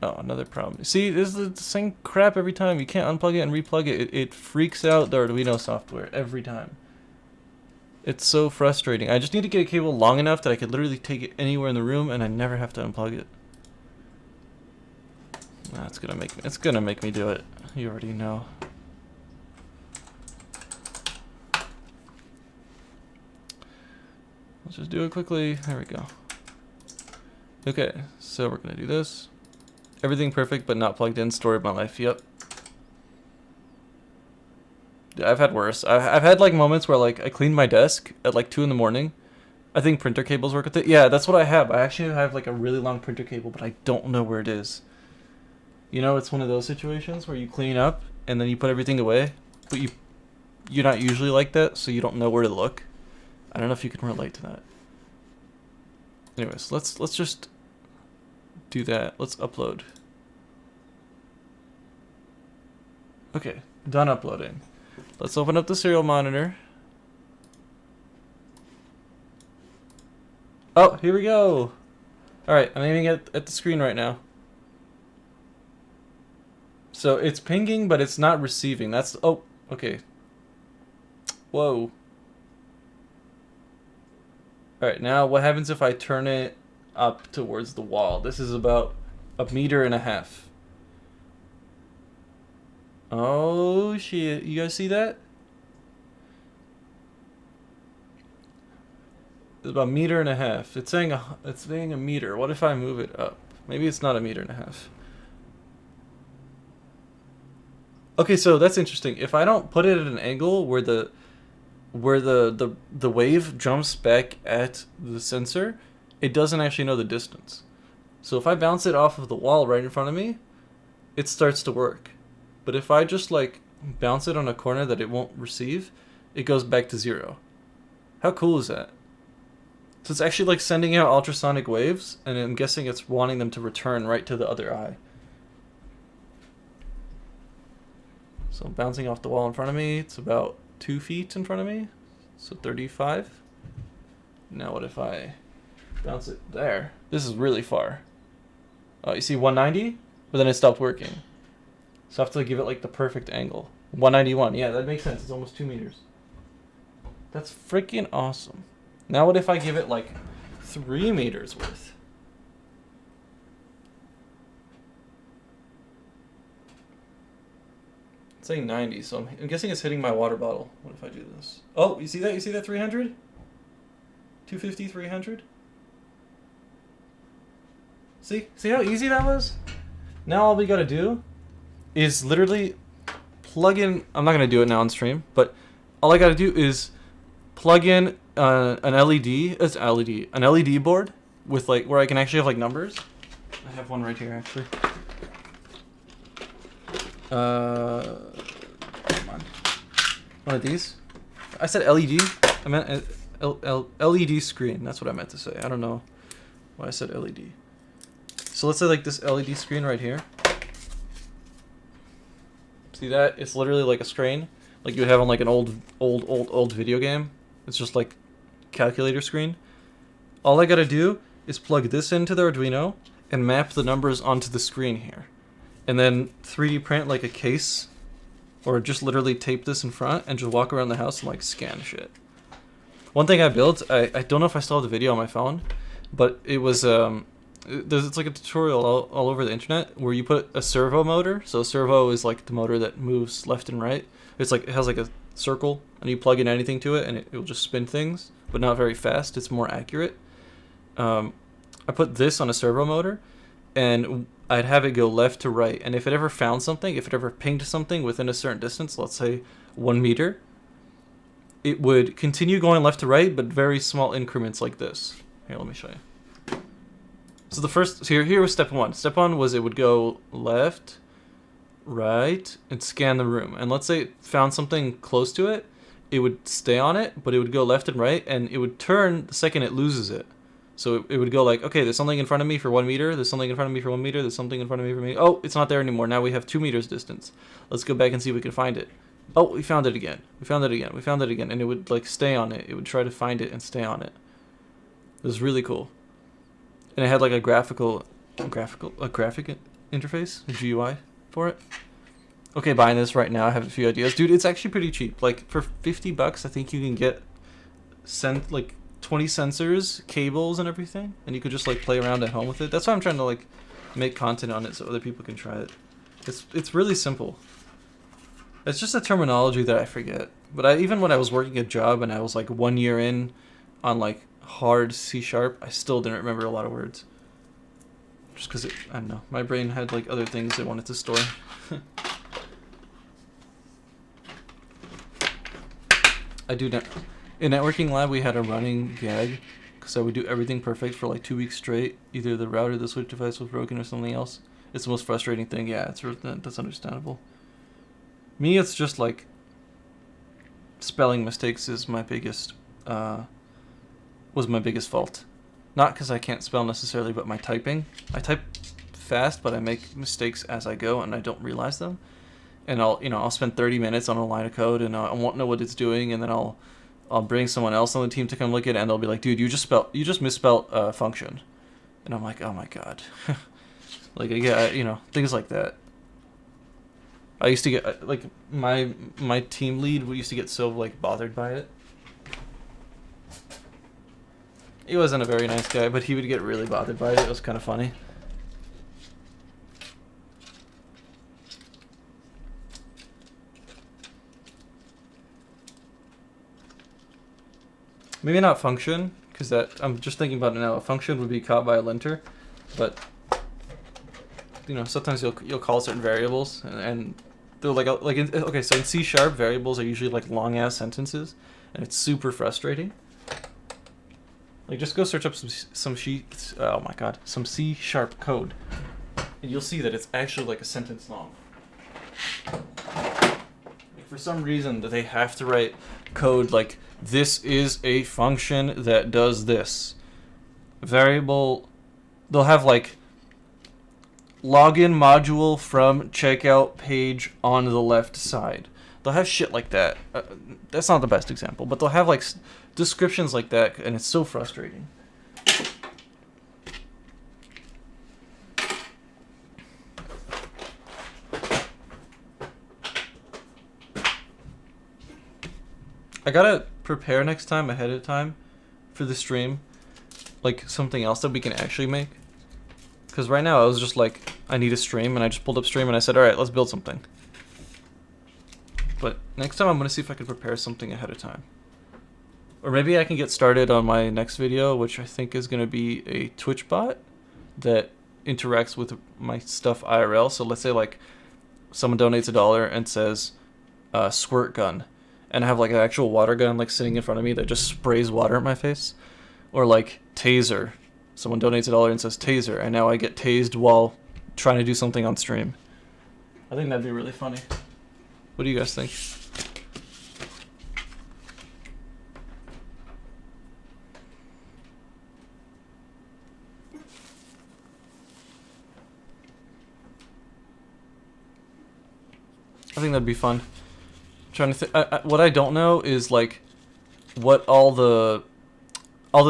Oh, another problem. See, this is the same crap every time. You can't unplug it and replug it. It freaks out the Arduino software every time. It's so frustrating. I just need to get a cable long enough that I could literally take it anywhere in the room and I never have to unplug it. It's gonna make me do it. You already know. Let's just do it quickly. There we go. Okay, so we're gonna do this. Everything perfect but not plugged in. Story of my life. Yep. I've had worse. I've had like moments where like I cleaned my desk at like 2 in the morning. I think printer cables work with it. Yeah, that's what I have. I actually have like a really long printer cable, but I don't know where it is. You know, it's one of those situations where you clean up and then you put everything away, but you're not usually like that, so you don't know where to look. I don't know if you can relate to that. Anyways, let's just do that. Let's upload. Okay, done uploading. Let's open up the serial monitor. Oh, here we go. Alright, I'm aiming at the screen right now. So it's pinging, but it's not receiving. That's... Oh, okay. Whoa. Alright, now what happens if I turn it up towards the wall? This is about 1.5 meters. Oh shit, you guys see that? It's about 1.5 meters. It's saying a meter. What if I move it up? Maybe it's not 1.5 meters. Okay, so that's interesting. If I don't put it at an angle where the wave jumps back at the sensor, it doesn't actually know the distance. So if I bounce it off of the wall right in front of me, it starts to work. But if I just like bounce it on a corner that it won't receive, it goes back to 0. How cool is that? So it's actually like sending out ultrasonic waves, and I'm guessing it's wanting them to return right to the other eye. So bouncing off the wall in front of me, it's about 2 feet in front of me, so 35. Now what if I bounce it there? This is really far. Oh, you see 190? But then it stopped working. So I have to give it like the perfect angle. 191, yeah, that makes sense. It's almost 2 meters. That's freaking awesome. Now what if I give it like 3 meters worth? It's saying 90, so I'm guessing it's hitting my water bottle. What if I do this? Oh, you see that? You see that 300? 250, 300? See how easy that was? Now all we gotta do is literally plug in. I'm not gonna do it now on stream, but all I gotta do is plug in an LED. It's LED, an LED board with like where I can actually have like numbers. I have one right here actually. Come on, one of these. I said LED. I meant LED screen. That's what I meant to say. I don't know why I said LED. So let's say like this LED screen right here. See that? It's literally like a screen, like you would have on like an old video game. It's just like calculator screen. All I gotta do is plug this into the Arduino and map the numbers onto the screen here, and then 3D print like a case, or just literally tape this in front and just walk around the house and like scan shit. One thing I built, I don't know if I still have the video on my phone, but it was it's like a tutorial all over the internet where you put a servo motor. So a servo is like the motor that moves left and right. It's like, it has like a circle, and you plug in anything to it and it will just spin things, but not very fast. It's more accurate. I put this on a servo motor, and I'd have it go left to right. And if it ever found something, if it ever pinged something within a certain distance, let's say 1 meter, it would continue going left to right, but very small increments like this. Here, let me show you. So the first, here was step one. Step one was it would go left, right, and scan the room. And let's say it found something close to it, it would stay on it, but it would go left and right, and it would turn the second it loses it. So it would go like, okay, there's something in front of me for 1 meter, there's something in front of me for 1 meter, there's something in front of me for me. Oh, it's not there anymore. Now we have 2 meters distance. Let's go back and see if we can find it. Oh, we found it again. We found it again. We found it again. And it would like stay on it. It would try to find it and stay on it. It was really cool. And it had like a graphic interface, a GUI for it. Okay, buying this right now. I have a few ideas. Dude, it's actually pretty cheap. Like for $50, I think you can get like 20 sensors, cables, and everything. And you could just like play around at home with it. That's why I'm trying to like make content on it so other people can try it. It's really simple. It's just a terminology that I forget. But even when I was working a job and I was like 1 year in on like hard C#, I still didn't remember a lot of words. Just because, I don't know, my brain had like other things it wanted to store. In networking lab, we had a running gag because I would do everything perfect for like 2 weeks straight. Either the router, the switch device was broken, or something else. It's the most frustrating thing. Yeah, that's understandable. Me, it's just like spelling mistakes is my biggest was my biggest fault. Not because I can't spell necessarily, but my typing. I type fast, but I make mistakes as I go, and I don't realize them. And I'll spend 30 minutes on a line of code, and I won't know what it's doing, and then I'll bring someone else on the team to come look at it, and they'll be like, "Dude, you just misspelled function," and I'm like, "Oh my god," like yeah, things like that. I used to get like my team lead used to get so like bothered by it. He wasn't a very nice guy, but he would get really bothered by it. It was kind of funny. Maybe not function, because I'm just thinking about it now. A function would be caught by a linter, but sometimes you'll call certain variables and they're okay. So in C#, variables are usually like long ass sentences, and it's super frustrating. Like, just go search up some C# code, and you'll see that it's actually like a sentence long. For some reason, that they have to write code like, this is a function that does this. Variable, they'll have like login module from checkout page on the left side. They'll have shit like that. That's not the best example, but they'll have like descriptions like that, and it's so frustrating. I gotta prepare next time ahead of time for the stream, like something else that we can actually make. Because right now I was just like, I need a stream, and I just pulled up stream and I said, alright, let's build something. But next time I'm going to see if I can prepare something ahead of time. Or maybe I can get started on my next video, which I think is going to be a Twitch bot that interacts with my stuff IRL. So let's say like someone donates $1 and says squirt gun. and I have like an actual water gun like sitting in front of me that just sprays water at my face, or like taser. Someone donates $1 and says taser, and now I get tased while trying to do something on stream. I think that'd be really funny. What do you guys think? I think that'd be fun. I'm trying to think. What I don't know is like what all the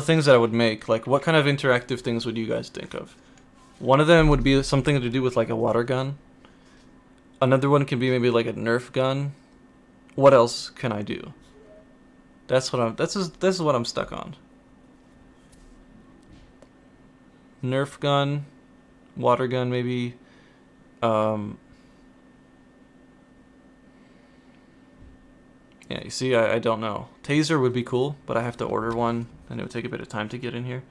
things that I would make. Like what kind of interactive things would you guys think of? One of them would be something to do with like a water gun. Another one can be maybe like a Nerf gun. What else can I do? This is what I'm stuck on. Nerf gun, water gun maybe. Yeah, you see, I don't know. Taser would be cool, but I have to order one, and it would take a bit of time to get in here.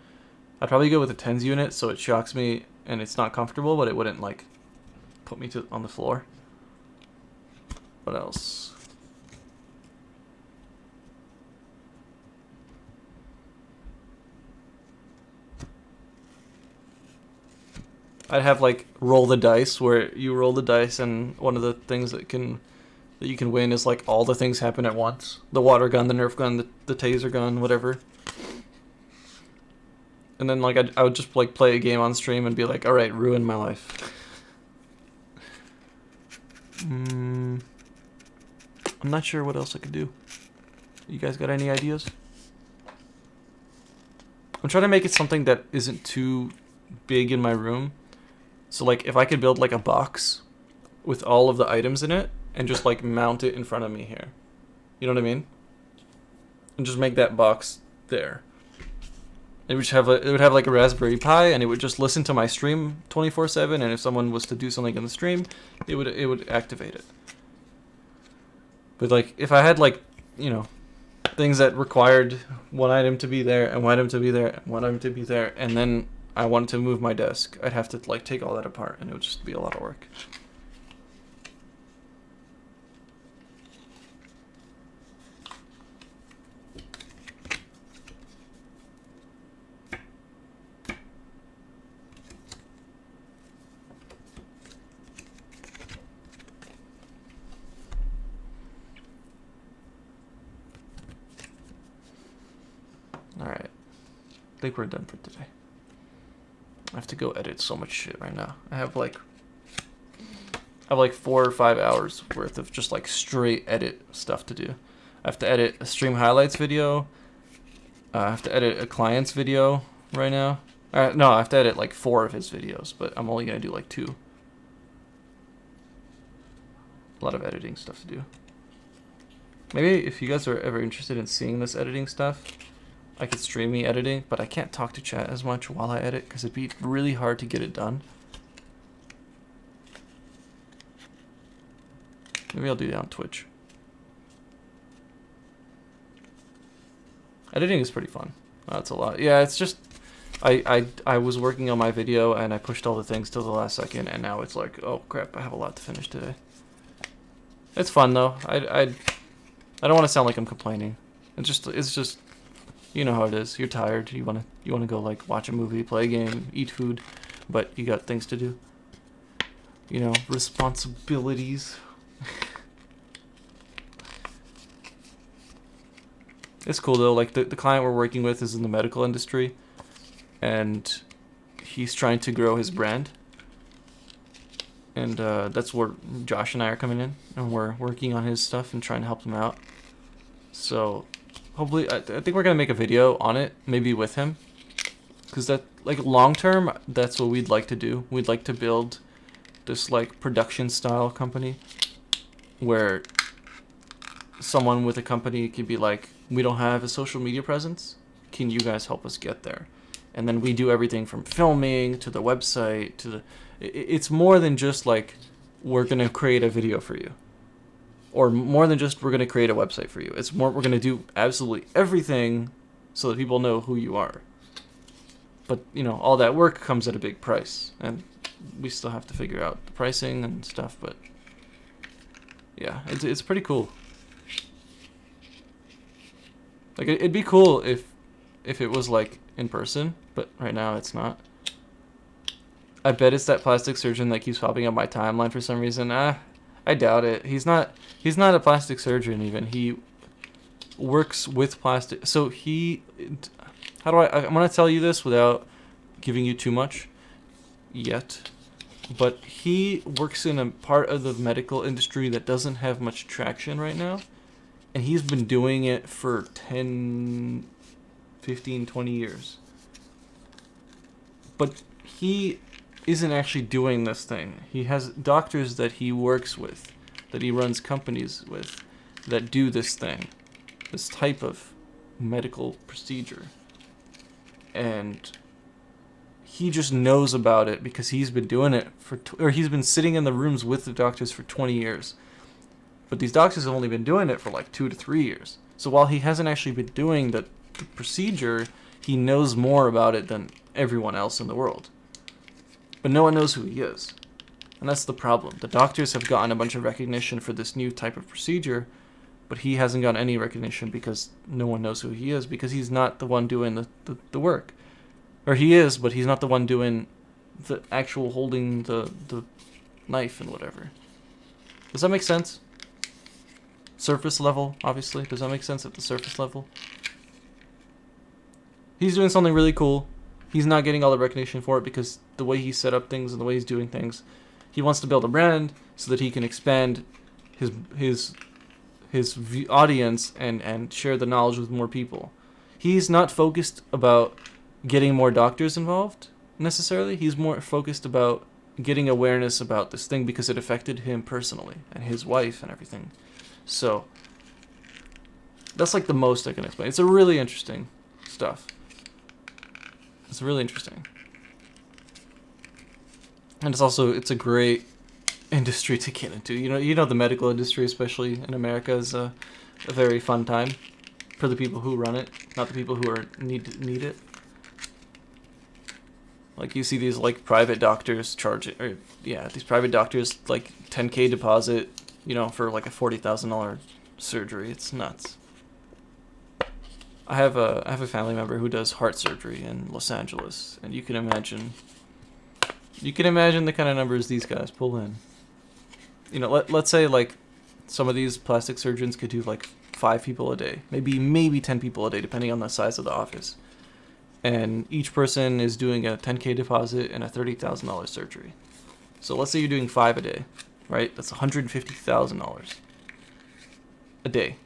I'd probably go with a TENS unit, so it shocks me, and it's not comfortable, but it wouldn't, like, put me on the floor. What else? I'd have, like, roll the dice, where you roll the dice, and one of the things that you can win is like all the things happen at once. The water gun, the Nerf gun, the taser gun, whatever. And then like I would just like play a game on stream and be like, all right, ruin my life. I'm not sure what else I could do. You guys got any ideas? I'm trying to make it something that isn't too big in my room. So like if I could build like a box with all of the items in it, and just like mount it in front of me here. You know what I mean? And just make that box there. It would have like a Raspberry Pi, and it would just listen to my stream 24/7. And if someone was to do something in the stream, it would activate it. But like if I had like, you know, things that required one item to be there and one item to be there and one item to be there, and then I wanted to move my desk, I'd have to like take all that apart, and it would just be a lot of work. Alright. I think we're done for today. I have to go edit so much shit right now. I have like 4 or 5 hours worth of just like straight edit stuff to do. I have to edit a stream highlights video. I have to edit a client's video right now. No, I have to edit like 4 of his videos, but I'm only going to do like 2. A lot of editing stuff to do. Maybe if you guys are ever interested in seeing this editing stuff, I could stream me editing, but I can't talk to chat as much while I edit because it'd be really hard to get it done. Maybe I'll do that on Twitch. Editing is pretty fun. That's a lot. Yeah, it's just I was working on my video and I pushed all the things till the last second, and now it's like, oh crap, I have a lot to finish today. It's fun though. I don't want to sound like I'm complaining. It's just you know how it is. You're tired. You wanna go like watch a movie, play a game, eat food, but you got things to do. You know, responsibilities. It's cool though. Like the client we're working with is in the medical industry, and he's trying to grow his brand. And that's where Josh and I are coming in, and we're working on his stuff and trying to help him out. So hopefully, I think we're gonna make a video on it, maybe with him, because that like long term, that's what we'd like to do. We'd like to build this like production style company where someone with a company could be like, we don't have a social media presence. Can you guys help us get there? And then we do everything from filming to the website to the. It's more than just like we're gonna create a video for you, or more than just we're gonna create a website for you. It's more we're gonna do absolutely everything so that people know who you are. But you know, all that work comes at a big price, and we still have to figure out the pricing and stuff. But yeah, it's pretty cool. Like it'd be cool if it was like in person, but right now it's not. I bet it's that plastic surgeon that keeps popping up my timeline for some reason. I doubt it. He's not a plastic surgeon even. He works with plastic. So how do I'm going to tell you this without giving you too much yet. But he works in a part of the medical industry that doesn't have much traction right now. And he's been doing it for 10, 15, 20 years. But he isn't actually doing this thing. He has doctors that he works with, that he runs companies with, that do this thing, this type of medical procedure. And he just knows about it because he's been doing it or he's been sitting in the rooms with the doctors for 20 years. But these doctors have only been doing it for like 2 to 3 years. So while he hasn't actually been doing the procedure, he knows more about it than everyone else in the world. But no one knows who he is. And that's the problem. The doctors have gotten a bunch of recognition for this new type of procedure, but he hasn't gotten any recognition because no one knows who he is, because he's not the one doing the work. Or he is, but he's not the one doing the actual holding the knife and whatever. Does that make sense? Surface level, obviously. Does that make sense at the surface level? He's doing something really cool. He's not getting all the recognition for it because the way he set up things and the way he's doing things, he wants to build a brand so that he can expand his audience and share the knowledge with more people. He's not focused about getting more doctors involved necessarily. He's more focused about getting awareness about this thing because it affected him personally and his wife and everything. So that's like the most I can explain. It's a really interesting stuff. It's really interesting. And it's a great industry to get into. You know the medical industry, especially in America, is a very fun time for the people who run it, not the people who need it. Like you see these like private doctors these private doctors like $10K deposit, for like a $40,000 surgery. It's nuts. I have a family member who does heart surgery in Los Angeles, and you can imagine the kind of numbers these guys pull in. Let's say like some of these plastic surgeons could do like 5 people a day, maybe 10 people a day, depending on the size of the office. And each person is doing a $10K deposit and a $30,000 surgery. So let's say you're doing 5 a day, right? That's $150,000 a day.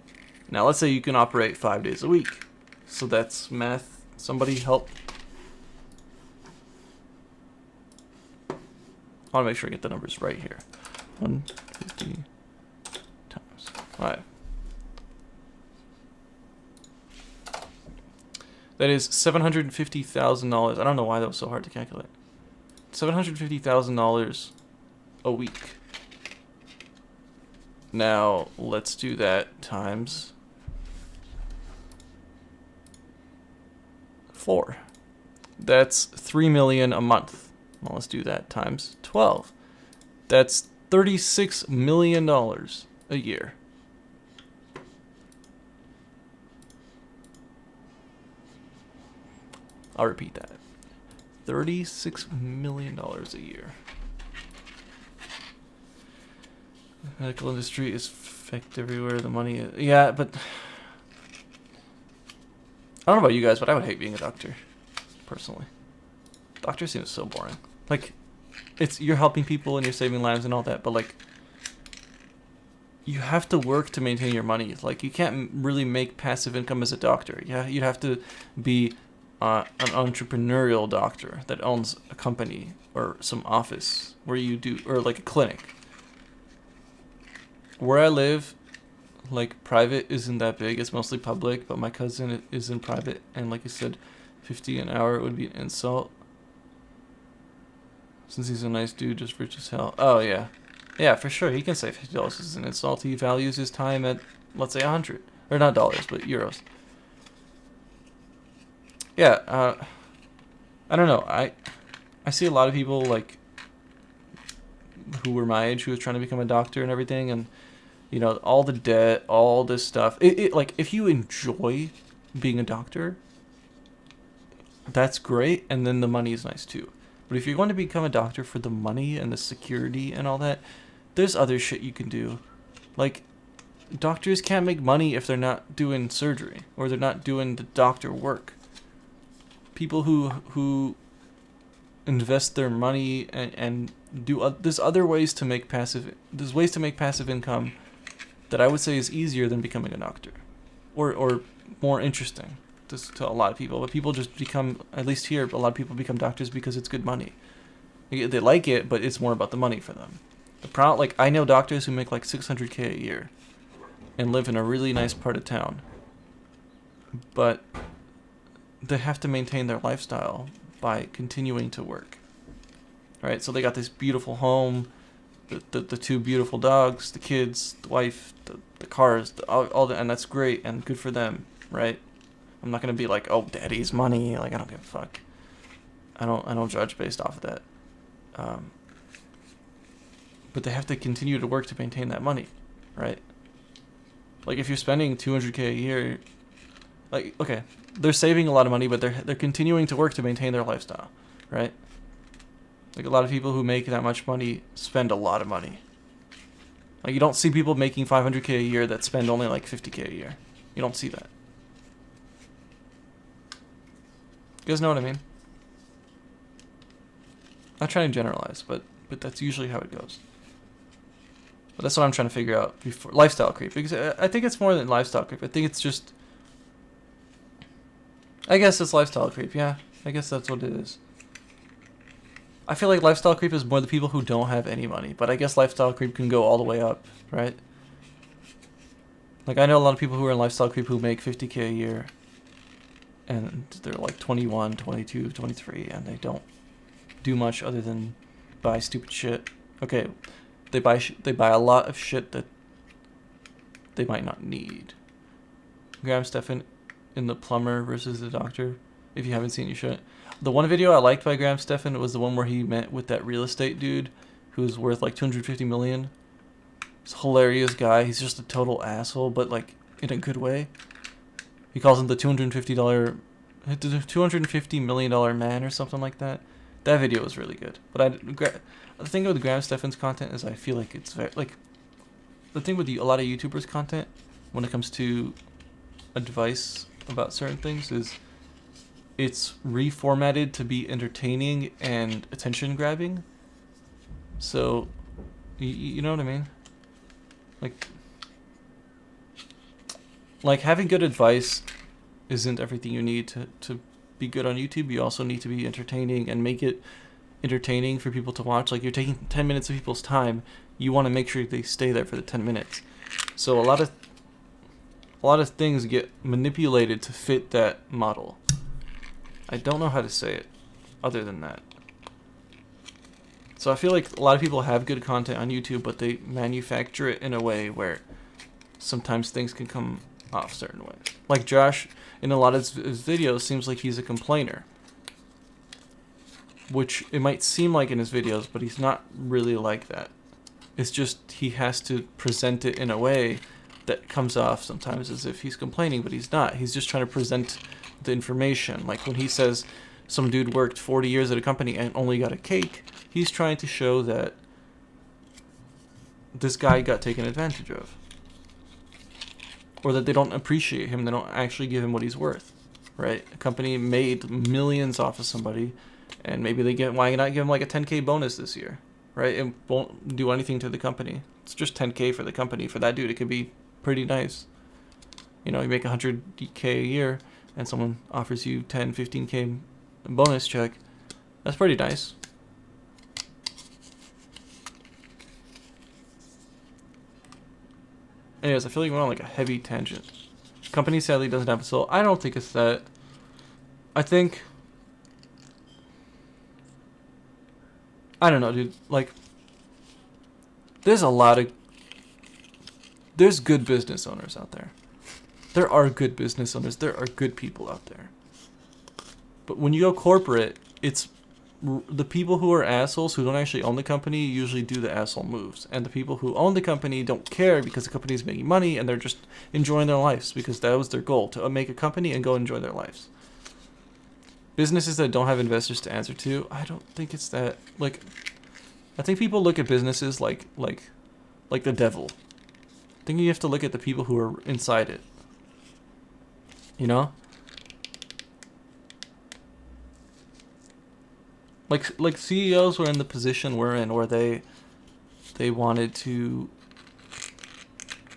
Now let's say you can operate 5 days a week. So that's math. Somebody help. I want to make sure I get the numbers right here. 150 times 5. That is $750,000. I don't know why that was so hard to calculate. $750,000 a week. Now, let's do that times 4. That's $3 million a month. Well, let's do that times 12. That's $36 million a year. I'll repeat that. $36 million a year. The medical industry is fucked everywhere. The money is... Yeah, but... I don't know about you guys, but I would hate being a doctor. Personally. Doctor seems so boring. Like, you're helping people and you're saving lives and all that, but like... You have to work to maintain your money. Like, you can't really make passive income as a doctor. Yeah, you'd have to be... an entrepreneurial doctor that owns a company or some office where you do, or like a clinic. Where I live, like private isn't that big. It's mostly public, but my cousin is in private, and like I said, $50 an hour would be an insult. Since he's a nice dude, just rich as hell. Oh yeah, yeah, for sure. He can say $50 is an insult. He values his time at, let's say, 100, or not dollars, but euros. Yeah, I don't know. I see a lot of people like who were my age who was trying to become a doctor and everything, and all the debt, all this stuff. It like if you enjoy being a doctor, that's great, and then the money is nice too. But if you're going to become a doctor for the money and the security and all that, there's other shit you can do. Like, doctors can't make money if they're not doing surgery or they're not doing the doctor work. People who invest their money and do there's other ways to make passive income that I would say is easier than becoming a doctor, or more interesting to a lot of people. But people just become, at least here, a lot of people become doctors because it's good money. They like it, but it's more about the money for them. Like, I know doctors who make like $600K a year and live in a really nice part of town, but they have to maintain their lifestyle by continuing to work. Right? So they got this beautiful home, the two beautiful dogs, the kids, the wife, the cars, all the, and that's great and good for them, right? I'm not gonna be like, oh, daddy's money. Like, I don't give a fuck. I don't judge based off of that. But they have to continue to work to maintain that money, right? Like, if you're spending $200K a year, like, okay, they're saving a lot of money, but they're continuing to work to maintain their lifestyle, right? Like, a lot of people who make that much money spend a lot of money. Like, you don't see people making $500K a year that spend only like $50K a year. You don't see that. You guys know what I mean? Not trying to generalize, but that's usually how it goes. But that's what I'm trying to figure out before lifestyle creep. Because I think it's more than lifestyle creep. I think it's just, I guess it's lifestyle creep. Yeah, I guess that's what it is. I feel like lifestyle creep is more the people who don't have any money. But I guess lifestyle creep can go all the way up, right? Like, I know a lot of people who are in lifestyle creep who make $50K a year. And they're like 21, 22, 23, and they don't do much other than buy stupid shit. Okay, they buy a lot of shit that they might not need. Graham Stephan in The Plumber versus the Doctor. If you haven't seen it, you should. The one video I liked by Graham Stephan was the one where he met with that real estate dude who's worth like $250 million. He's a hilarious guy. He's just a total asshole, but like in a good way. He calls him the $250 million man or something like that. That video was really good. But the thing with Graham Stephan's content is I feel like it's very, like, the thing with a lot of YouTubers' content when it comes to advice about certain things is it's reformatted to be entertaining and attention grabbing. So, you know what I mean? Like having good advice isn't everything you need to be good on YouTube. You also need to be entertaining and make it entertaining for people to watch. Like, you're taking 10 minutes of people's time. You want to make sure they stay there for the 10 minutes. So a lot of things get manipulated to fit that model. I don't know how to say it other than that. So I feel like a lot of people have good content on YouTube, but they manufacture it in a way where sometimes things can come off certain ways. Like Josh, in a lot of his videos, seems like he's a complainer. Which it might seem like in his videos, but he's not really like that. It's just he has to present it in a way that comes off sometimes as if he's complaining, but he's not. He's just trying to present the information. Like when he says some dude worked 40 years at a company and only got a cake, he's trying to show that this guy got taken advantage of. Or that they don't appreciate him, they don't actually give him what he's worth, right? A company made millions off of somebody, and maybe why not give him like a 10K bonus this year, right? It won't do anything to the company. It's just 10K for the company. For that dude, it could be pretty nice. You know, you make 100K a year, and someone offers you 10, 15K bonus check. That's pretty nice. Anyways, I feel like we're on like a heavy tangent. Company sadly doesn't have a soul. I don't think it's that. I think, I don't know, dude. Like, there's good business owners out there. There are good business owners. There are good people out there. But when you go corporate, it's the people who are assholes who don't actually own the company usually do the asshole moves, and the people who own the company don't care because the company is making money and they're just enjoying their lives because that was their goal, to make a company and go enjoy their lives. Businesses that don't have investors to answer to, I don't think it's that, like, I think people look at businesses like the devil. I think you have to look at the people who are inside it. You know? Like CEOs were in the position we're in where they wanted to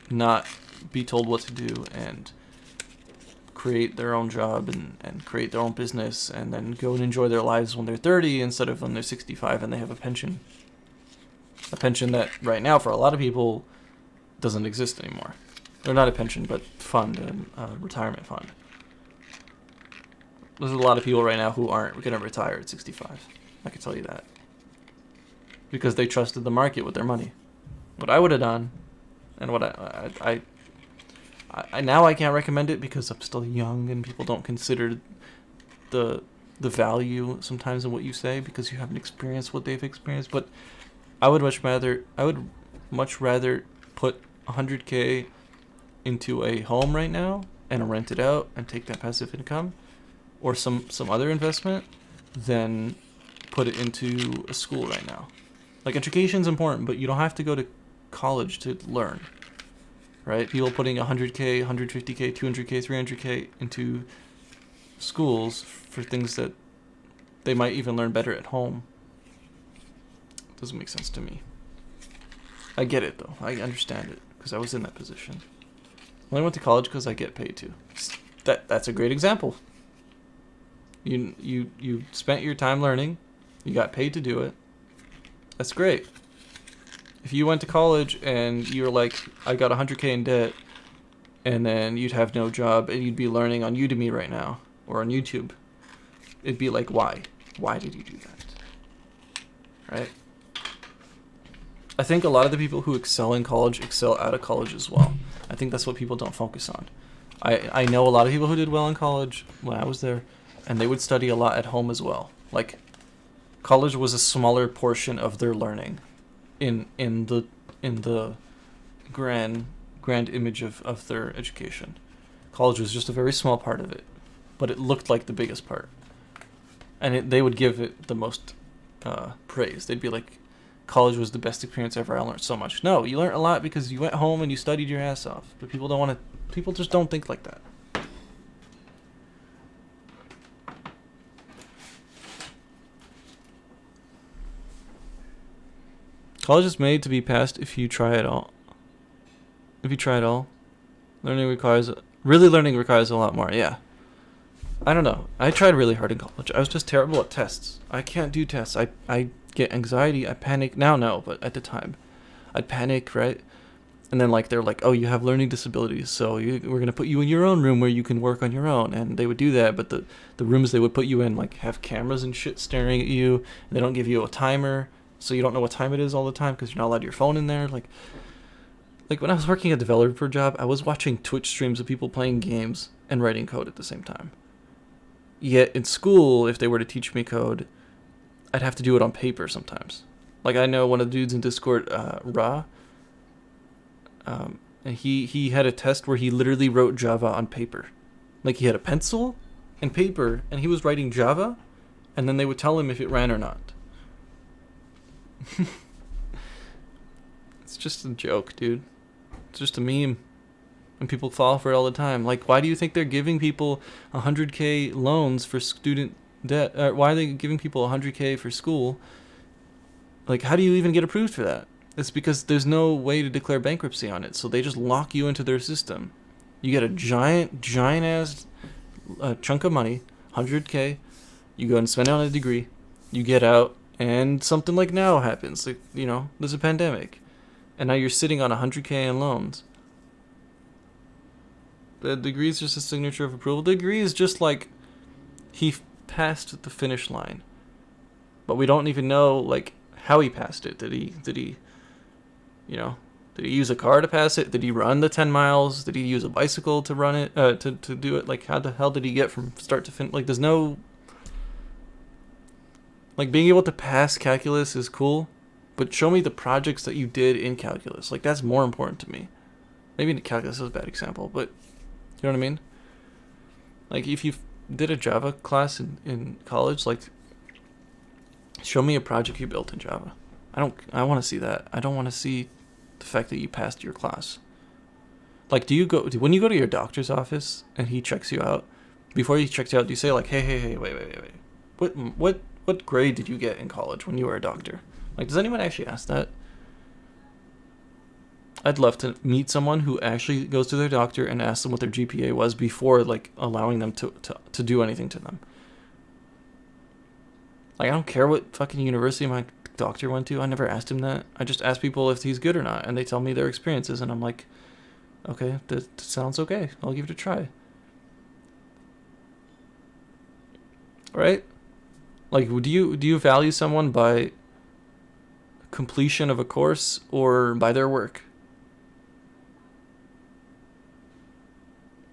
not be told what to do and create their own job and create their own business and then go and enjoy their lives when they're 30 instead of when they're 65 and they have a pension. A pension that right now for a lot of people doesn't exist anymore. Or not a pension, but fund, a retirement fund. There's a lot of people right now who aren't going to retire at 65. I can tell you that. Because they trusted the market with their money. What I would have done, and what I now I can't recommend it because I'm still young and people don't consider the value sometimes in what you say because you haven't experienced what they've experienced. But I would much rather put 100K into a home right now and rent it out and take that passive income, or some other investment, than put it into a school right now. Like, education's important, but you don't have to go to college to learn, right? People putting 100K, 150K, 200K, 300K into schools for things that they might even learn better at home. Doesn't make sense to me. I get it, though. I understand it, because I was in that position. I only went to college because I get paid to. That's a great example. You spent your time learning. You got paid to do it. That's great. If you went to college and you were like, I got 100K in debt, and then you'd have no job and you'd be learning on Udemy right now or on YouTube, it'd be like, why? Why did you do that? Right? I think a lot of the people who excel in college excel out of college as well. I think that's what people don't focus on. I know a lot of people who did well in college when I was there, and they would study a lot at home as well. Like, college was a smaller portion of their learning in the grand image of their education. College was just a very small part of it, but it looked like the biggest part. And they would give it the most praise. They'd be like, college was the best experience ever. I learned so much. No, you learned a lot because you went home and you studied your ass off. But people just don't think like that. College is made to be passed if you try it all. Learning requires a lot more. Yeah. I don't know. I tried really hard in college. I was just terrible at tests. I can't do tests. I get anxiety. I panic. Now, no, but at the time, I'd panic, right? And then, like, they're like, oh, you have learning disabilities, so we're going to put you in your own room where you can work on your own. And they would do that, but the rooms they would put you in, like, have cameras and shit staring at you. And they don't give you a timer, so you don't know what time it is all the time because you're not allowed your phone in there. Like when I was working a developer job, I was watching Twitch streams of people playing games and writing code at the same time. Yet in school, if they were to teach me code, I'd have to do it on paper sometimes. Like, I know one of the dudes in Discord, Ra, and he had a test where he literally wrote Java on paper. Like, he had a pencil and paper, and he was writing Java, and then they would tell him if it ran or not. It's just a joke, dude. It's just a meme. And people fall for it all the time. Like, why do you think they're giving people 100K loans for student debt? Why are they giving people 100K for school? Like, how do you even get approved for that? It's because there's no way to declare bankruptcy on it. So they just lock you into their system. You get a giant ass chunk of money, 100K. You go and spend it on a degree. You get out, and something like now happens. Like, you know, there's a pandemic. And now you're sitting on 100K in loans. The degree is just a signature of approval. The degree is just like he passed the finish line, but we don't even know like how he passed it. Did he use a car to pass it? Did he run the 10 miles? Did he use a bicycle to run it? To do it? Like, how the hell did he get from start to finish? Like, there's no. Like, being able to pass calculus is cool, but show me the projects that you did in calculus. Like, that's more important to me. Maybe calculus is a bad example, but you know what I mean? Like, if you did a Java class in college, like, show me a project you built in Java. I want to see that. I don't want to see the fact that you passed your class. Like, when you go to your doctor's office and he checks you out, before he checks you out, do you say like, hey, wait, what grade did you get in college when you were a doctor? Like, does anyone actually ask that? I'd love to meet someone who actually goes to their doctor and asks them what their GPA was before, like, allowing them to do anything to them. Like, I don't care what fucking university my doctor went to. I never asked him that. I just ask people if he's good or not, and they tell me their experiences, and I'm like, okay, that sounds okay. I'll give it a try. Right? Like, do you value someone by completion of a course or by their work?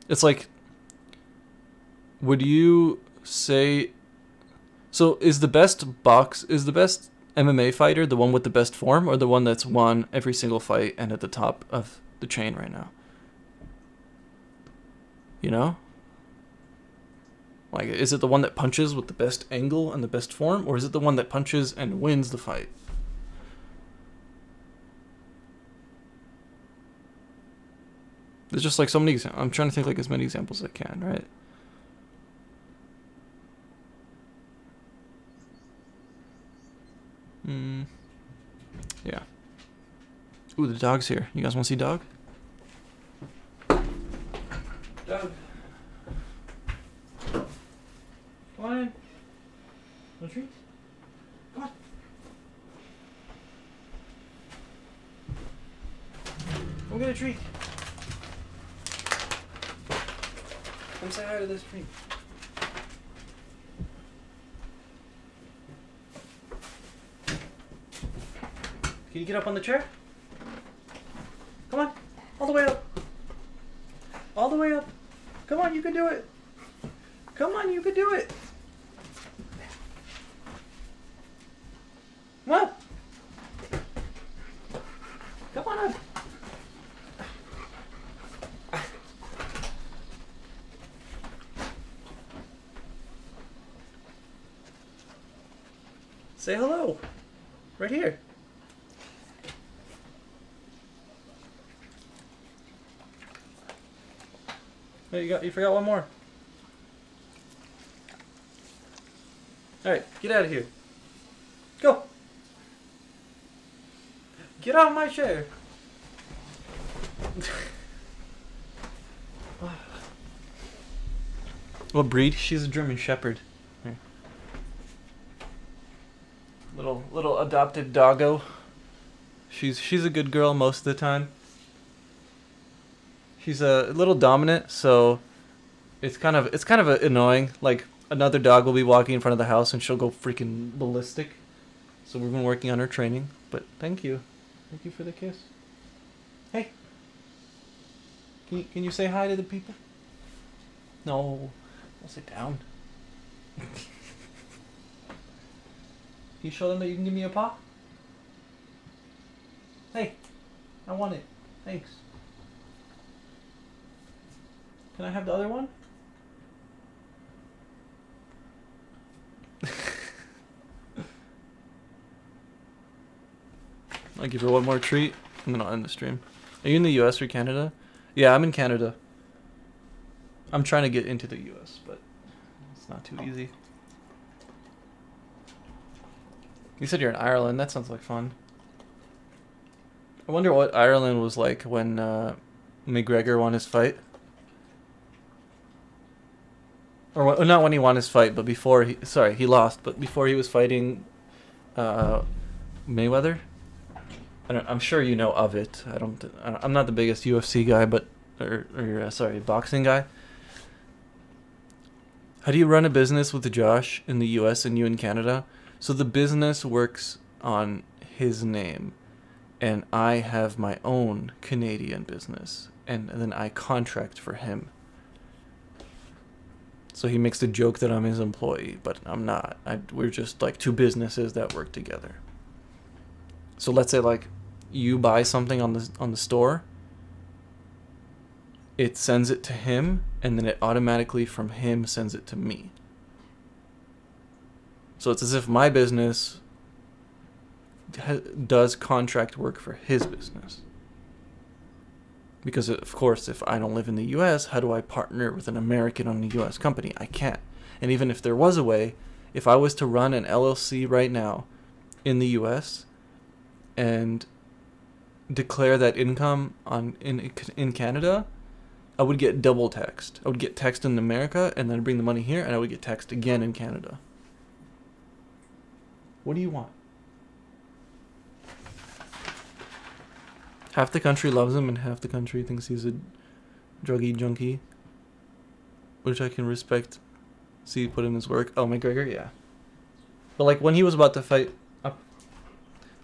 It's like, would you say, so is the best MMA fighter the one with the best form, or the one that's won every single fight and at the top of the chain right now? You know? Like, is it the one that punches with the best angle and the best form, or is it the one that punches and wins the fight? There's just like so many. I'm trying to think like as many examples as I can, right? Yeah. Ooh, the dog's here. You guys want to see dog? Dog. Come on in. Want a treat? Come on. Go get a treat. Come say hi to this tree. Can you get up on the chair? Come on. All the way up. All the way up. Come on, you can do it. Come on, you can do it. Come on. Come on up. Say hello. Right here. There you go. You forgot one more. Alright, get out of here. Go. Get out of my chair. What breed? She's a German Shepherd. Here. Little adopted doggo. She's a good girl most of the time. She's a little dominant, so it's kind of annoying. Like, another dog will be walking in front of the house and she'll go freaking ballistic. So we've been working on her training. But thank you for the kiss. Hey, can you say hi to the people? No, don't sit down. Can you show them that you can give me a paw? Hey, I want it. Thanks. Can I have the other one? I'll give her one more treat, and then I'll end the stream. Are you in the US or Canada? Yeah, I'm in Canada. I'm trying to get into the US, but it's not too easy. You said you're in Ireland. That sounds like fun. I wonder what Ireland was like when McGregor won his fight. Or not when he won his fight, but before he lost, but before he was fighting Mayweather. I'm sure you know of it. I'm not the biggest UFC guy, but boxing guy. How do you run a business with Josh in the US and you in Canada? So the business works on his name, and I have my own Canadian business, and then I contract for him. So he makes the joke that I'm his employee, but I'm not. We're just like two businesses that work together. So let's say like you buy something on the store, it sends it to him, and then it automatically from him sends it to me. So it's as if my business does contract work for his business. Because, of course, if I don't live in the US, how do I partner with an American on a US company? I can't. And even if there was a way, if I was to run an LLC right now in the US and declare that income in Canada, I would get double taxed. I would get taxed in America and then bring the money here, and I would get taxed again in Canada. What do you want? Half the country loves him and half the country thinks he's a druggy junkie, which I can respect. See, put in his work. Oh, McGregor, yeah. But like when he was about to fight,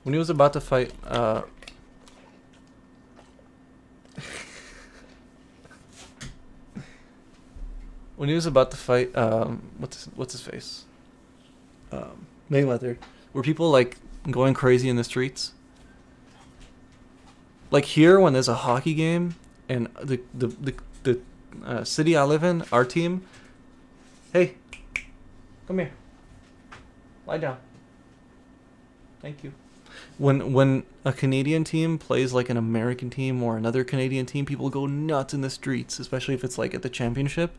when he was about to fight, when he was about to fight, what's his face, Mayweather, were people like going crazy in the streets? Like here, when there's a hockey game and the city I live in, our team, hey, come here, lie down. Thank you. When a Canadian team plays like an American team or another Canadian team, people go nuts in the streets, especially if it's like at the championship.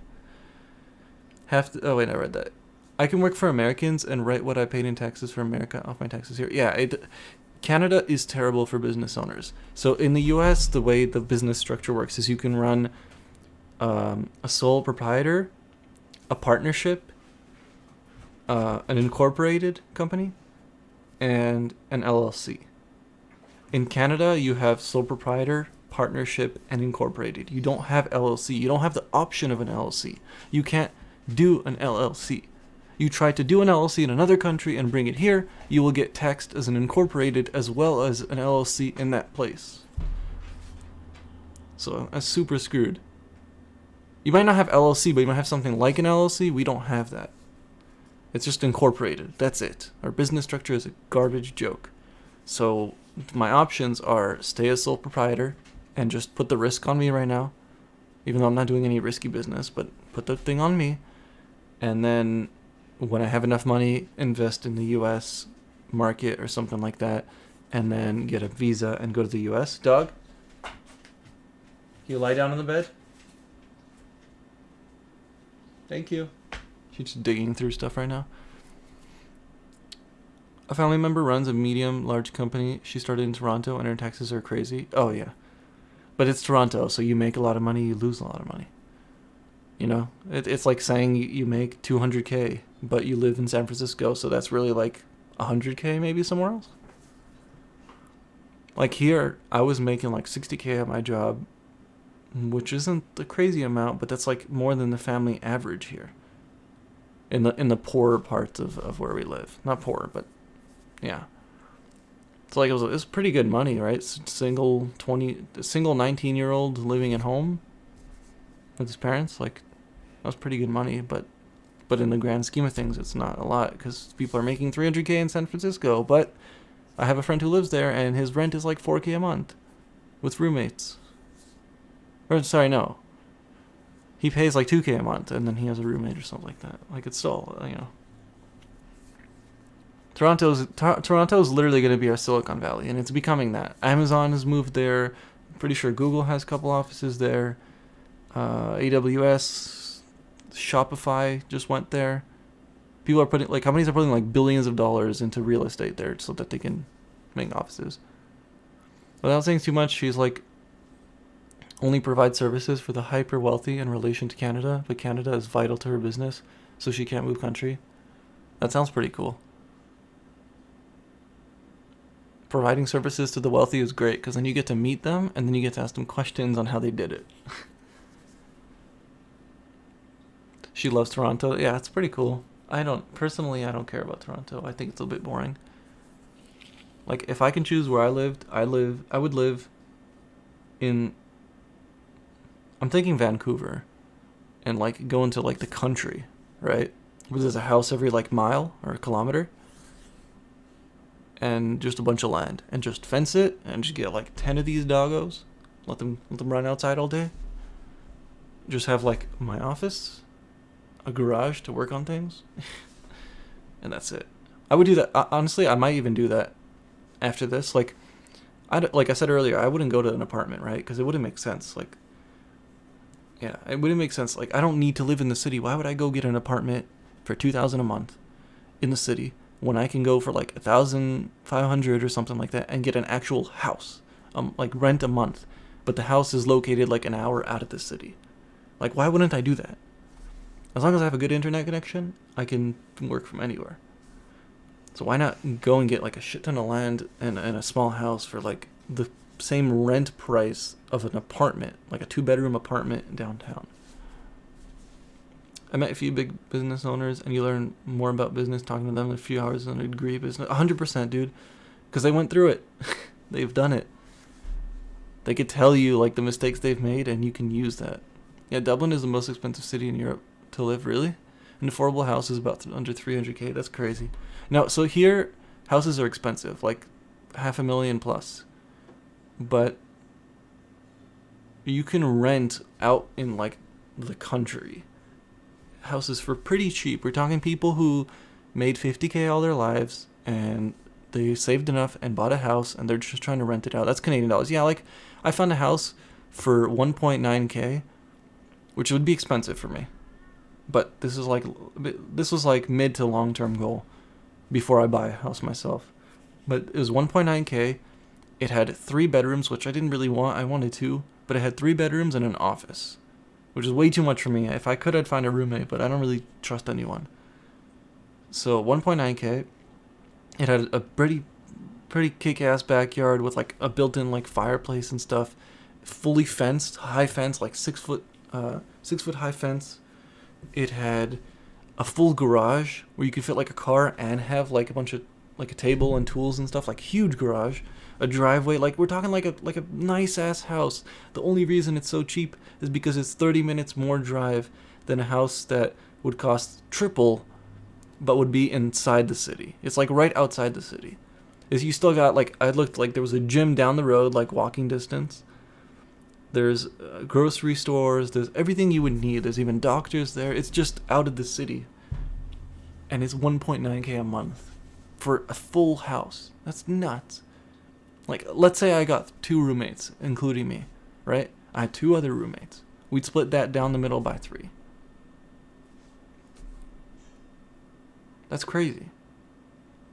Oh wait, I read that. I can work for Americans and write what I paid in taxes for America off my taxes here. Yeah, Canada is terrible for business owners. So in the US, the way the business structure works is you can run a sole proprietor, a partnership, an incorporated company, and an LLC. In Canada, you have sole proprietor, partnership, and incorporated. You don't have LLC. You don't have the option of an LLC. You can't do an LLC. You try to do an LLC in another country and bring it here, you will get taxed as an incorporated as well as an LLC in that place. So that's super screwed. You might not have LLC, but you might have something like an LLC. We don't have that. It's just incorporated. That's it. Our business structure is a garbage joke. So my options are stay as sole proprietor and just put the risk on me right now, even though I'm not doing any risky business, but put the thing on me. And then when I have enough money, invest in the US market or something like that, and then get a visa and go to the US. Dog, can you lie down on the bed? Thank you. She's just digging through stuff right now. A family member runs a large company. She started in Toronto and her taxes are crazy. Oh, yeah. But it's Toronto, so you make a lot of money, you lose a lot of money. You know, it's like saying you make 200K, but you live in San Francisco, so that's really like 100K maybe somewhere else. Like here, I was making like 60K at my job, which isn't a crazy amount, but that's like more than the family average here. In the poorer parts of where we live. Not poor, but yeah. So like it was pretty good money, right? Single 19-year-old living at home with his parents, like that was pretty good money, but in the grand scheme of things, it's not a lot because people are making 300K in San Francisco. But I have a friend who lives there, and his rent is like 4K a month with roommates. Or sorry, no. He pays like 2K a month, and then he has a roommate or something like that. Like it's still, you know. Toronto's literally going to be our Silicon Valley, and it's becoming that. Amazon has moved there. I'm pretty sure Google has a couple offices there. AWS, Shopify just went there. Companies are putting like billions of dollars into real estate there so that they can make offices. Without saying too much, she's like, only provide services for the hyper wealthy in relation to Canada, but Canada is vital to her business, so she can't move country. That sounds pretty cool. Providing services to the wealthy is great because then you get to meet them and then you get to ask them questions on how they did it. She loves Toronto. Yeah, it's pretty cool. I don't care about Toronto. I think it's a bit boring. Like if I can choose where I would live in, I'm thinking Vancouver and like go into like the country, right? Where there's a house every like mile or a kilometer, and just a bunch of land, and just fence it, and just get like 10 of these doggos, let them run outside all day. Just have like my office, a garage to work on things, and that's it. I would do that. Honestly, I might even do that after this. Like I said earlier, I wouldn't go to an apartment, right? Because it wouldn't make sense. Like, yeah, it wouldn't make sense. Like, I don't need to live in the city. Why would I go get an apartment for $2,000 a month in the city when I can go for like 1,500 or something like that and get an actual house, like rent a month, but the house is located like an hour out of the city. Like, why wouldn't I do that? As long as I have a good internet connection, I can work from anywhere. So why not go and get like a shit ton of land and a small house for like the same rent price of an apartment, like a 2-bedroom apartment downtown. I met a few big business owners, and you learn more about business talking to them in a few hours than a degree business. 100%, dude, because they went through it. They've done it. They could tell you like the mistakes they've made, and you can use that. Yeah, Dublin is the most expensive city in Europe to live, really. An affordable house is about under 300K. That's crazy. Now, so here, houses are expensive, like $500,000 plus. But you can rent out in like the country houses for pretty cheap. We're talking people who made 50K all their lives, and they saved enough and bought a house, and they're just trying to rent it out. That's Canadian dollars. Yeah, like I found a house for 1.9K, which would be expensive for me. But this was like mid to long term goal before I buy a house myself. But it was 1.9K. It had 3 bedrooms, which I didn't really want. I wanted 2, but it had 3 bedrooms and an office, which is way too much for me. If I could, I'd find a roommate, but I don't really trust anyone. So 1.9K. It had a pretty kick-ass backyard with like a built-in like fireplace and stuff, fully fenced, high fence, like 6 foot high fence. It had a full garage where you could fit like a car and have like a bunch of like a table and tools and stuff, like huge garage, a driveway. Like we're talking like a nice ass house. The only reason it's so cheap is because it's 30 minutes more drive than a house that would cost triple but would be inside the city. It's like right outside the city. Is you still got like, I looked like there was a gym down the road, like walking distance. There's grocery stores. There's everything you would need. There's even doctors there. It's just out of the city. And it's 1.9K a month for a full house. That's nuts. Like, let's say I got 2 roommates, including me, right? I had 2 other roommates. We'd split that down the middle by 3. That's crazy.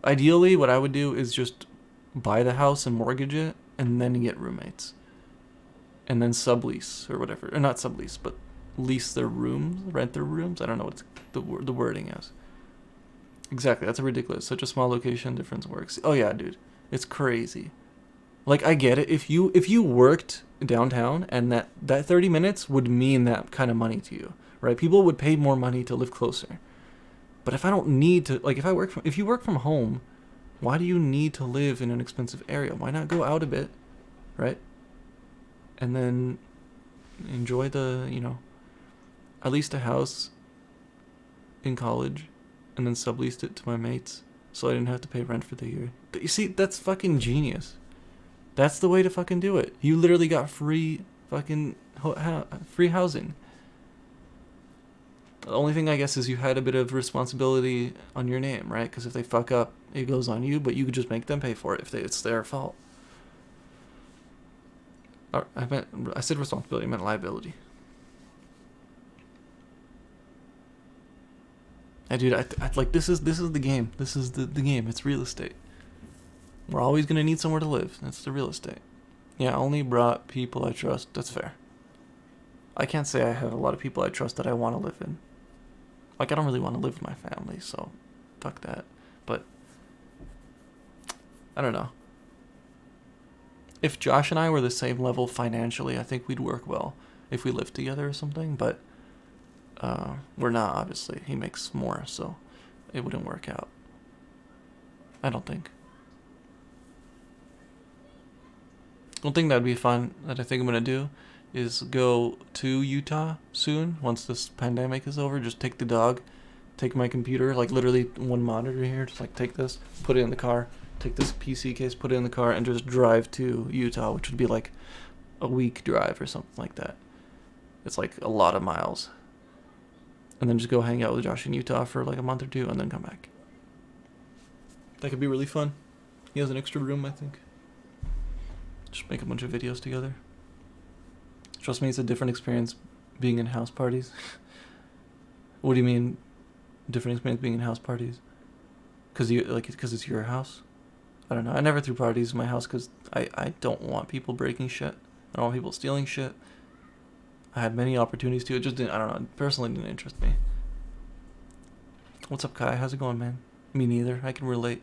Ideally, what I would do is just buy the house and mortgage it, and then get roommates. And then sublease or whatever. Or not sublease, but lease their rooms, rent their rooms. I don't know what the wording is. Exactly, that's ridiculous. Such a small location, difference works. Oh yeah, dude. It's crazy. Like, I get it. If you worked downtown, and that 30 minutes would mean that kind of money to you, right? People would pay more money to live closer. But if I don't need to, like, if you work from home, why do you need to live in an expensive area? Why not go out a bit, right? And then enjoy at least a house in college, and then subleased it to my mates so I didn't have to pay rent for the year. But you see, that's fucking genius. That's the way to fucking do it. You literally got free housing. The only thing, I guess, is you had a bit of responsibility on your name, right? Because if they fuck up, it goes on you, but you could just make them pay for it if it's their fault. I said responsibility, I meant liability. Hey, dude, I like, this is the game. This is the game. It's real estate. We're always gonna need somewhere to live. That's the real estate. Yeah, only brought people I trust. That's fair. I can't say I have a lot of people I trust that I want to live in. Like, I don't really want to live with my family, so fuck that. But I don't know. If Josh and I were the same level financially, I think we'd work well if we lived together or something, but we're not, obviously. He makes more, so it wouldn't work out. I don't think. One thing that would be fun that I think I'm going to do is go to Utah soon once this pandemic is over. Just take the dog, take my computer, like literally one monitor here. Just like take this, put it in the car, take this PC case, put it in the car, and just drive to Utah, which would be like a week drive or something like that. It's like a lot of miles. And then just go hang out with Josh in Utah for like a month or two and then come back. That could be really fun. He has an extra room, I think. Just make a bunch of videos together. Trust me, it's a different experience being in house parties. What do you mean, different experience being in house parties? Cause it's your house? I don't know. I never threw parties in my house because I don't want people breaking shit. I don't want people stealing shit. I had many opportunities to. It just didn't, I don't know, it personally didn't interest me. What's up, Kai? How's it going, man? Me neither. I can relate.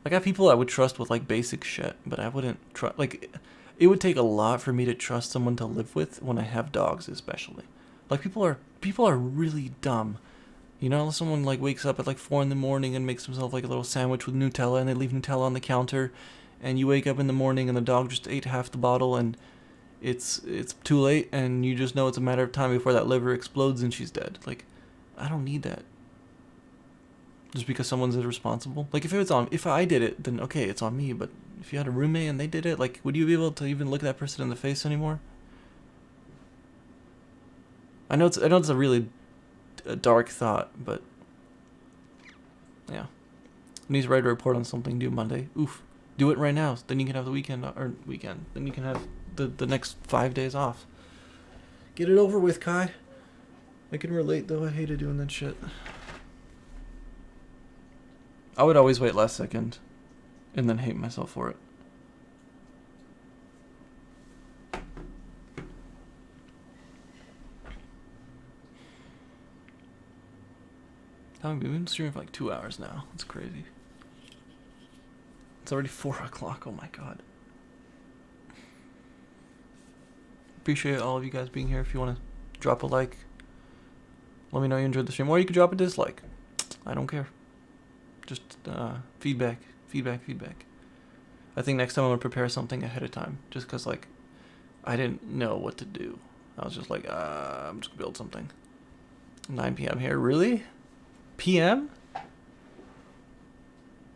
Like, I have people I would trust with, like, basic shit, but I wouldn't trust, like, it would take a lot for me to trust someone to live with when I have dogs, especially. Like, people are really dumb. You know, someone, like, wakes up at, like, 4 in the morning and makes himself, like, a little sandwich with Nutella, and they leave Nutella on the counter, and you wake up in the morning and the dog just ate half the bottle, and it's too late, and you just know it's a matter of time before that liver explodes and she's dead. Like, I don't need that. Just because someone's irresponsible. Like, if I did it, then okay, it's on me. But if you had a roommate and they did it, like, would you be able to even look that person in the face anymore? I know it's a really dark thought, but yeah. Needs to write a report on something due Monday. Oof. Do it right now. Then you can have the weekend. Then you can have the next 5 days off. Get it over with, Kai. I can relate, though. I hated doing that shit. I would always wait last second and then hate myself for it. We've been streaming for like 2 hours now. That's crazy. It's already 4 o'clock. Oh my god. Appreciate all of you guys being here. If you want to drop a like, let me know you enjoyed the stream. Or you could drop a dislike. I don't care. Just feedback. I think next time I'm going to prepare something ahead of time. Just because, like, I didn't know what to do. I was just like, I'm just going to build something. 9 p.m. here. Really? PM?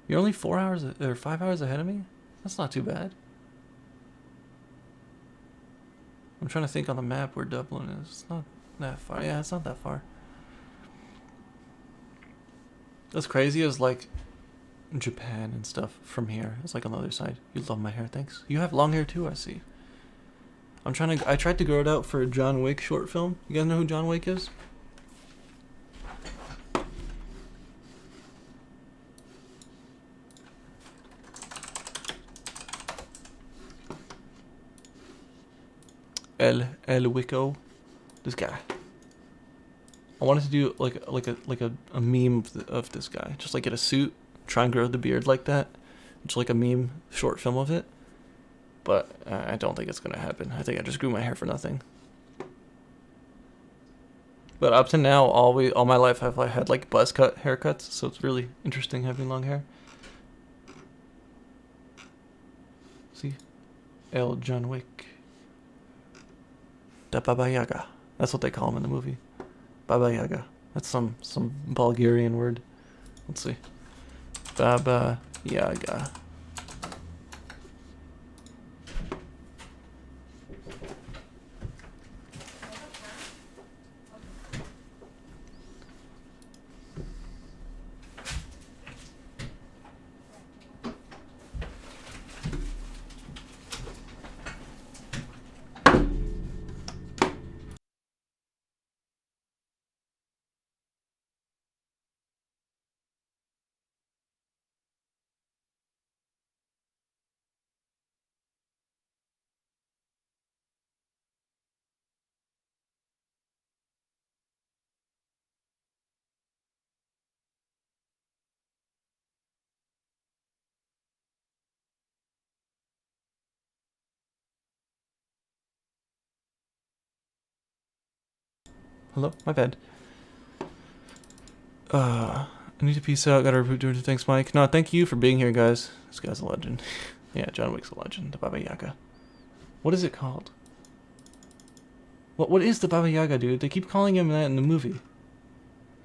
You're only 4 hours or 5 hours ahead of me? That's not too bad. I'm trying to think on the map where Dublin is. It's not that far. Yeah, it's not that far. What's crazy is, like, Japan and stuff from here. It's like on the other side. You love my hair, thanks. You have long hair too, I see. I tried to grow it out for a John Wick short film. You guys know who John Wick is? El Wicco. This guy. I wanted to do like a meme of this guy. Just like get a suit, try and grow the beard like that. Just like a meme short film of it. But I don't think it's gonna happen. I think I just grew my hair for nothing. But up to now, all my life I've had like buzz cut haircuts, so it's really interesting having long hair. See, El John Wick. Da Baba Yaga. That's what they call him in the movie. Baba Yaga. That's some Bulgarian word. Let's see. Baba Yaga. Hello? My bad. I need to peace out. Gotta reboot doing thanks, Mike. No, thank you for being here, guys. This guy's a legend. Yeah, John Wick's a legend. The Baba Yaga. What is it called? What is the Baba Yaga, dude? They keep calling him that in the movie.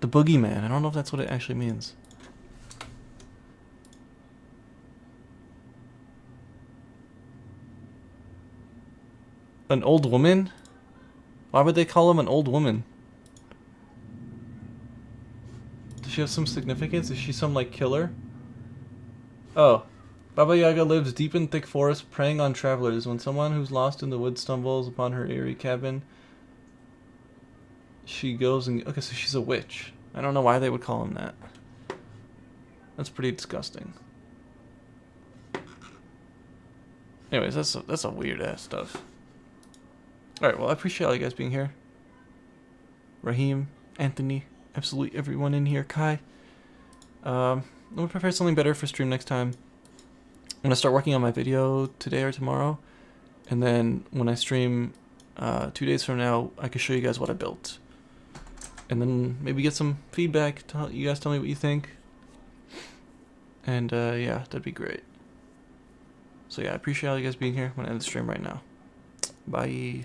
The boogeyman. I don't know if that's what it actually means. An old woman? Why would they call him an old woman? Does she have some significance? Is she some, like, killer? Oh. Baba Yaga lives deep in thick forest, preying on travelers. When someone who's lost in the woods stumbles upon her eerie cabin, she goes and... Okay, so she's a witch. I don't know why they would call him that. That's pretty disgusting. Anyways, that's a weird-ass stuff. Alright, well, I appreciate all you guys being here. Raheem, Anthony, absolutely everyone in here. Kai. Let me prepare something better for stream next time. I'm going to start working on my video today or tomorrow. And then when I stream 2 days from now, I can show you guys what I built. And then maybe get some feedback. You guys tell me what you think. And yeah, that'd be great. So yeah, I appreciate all you guys being here. I'm going to end the stream right now. Bye.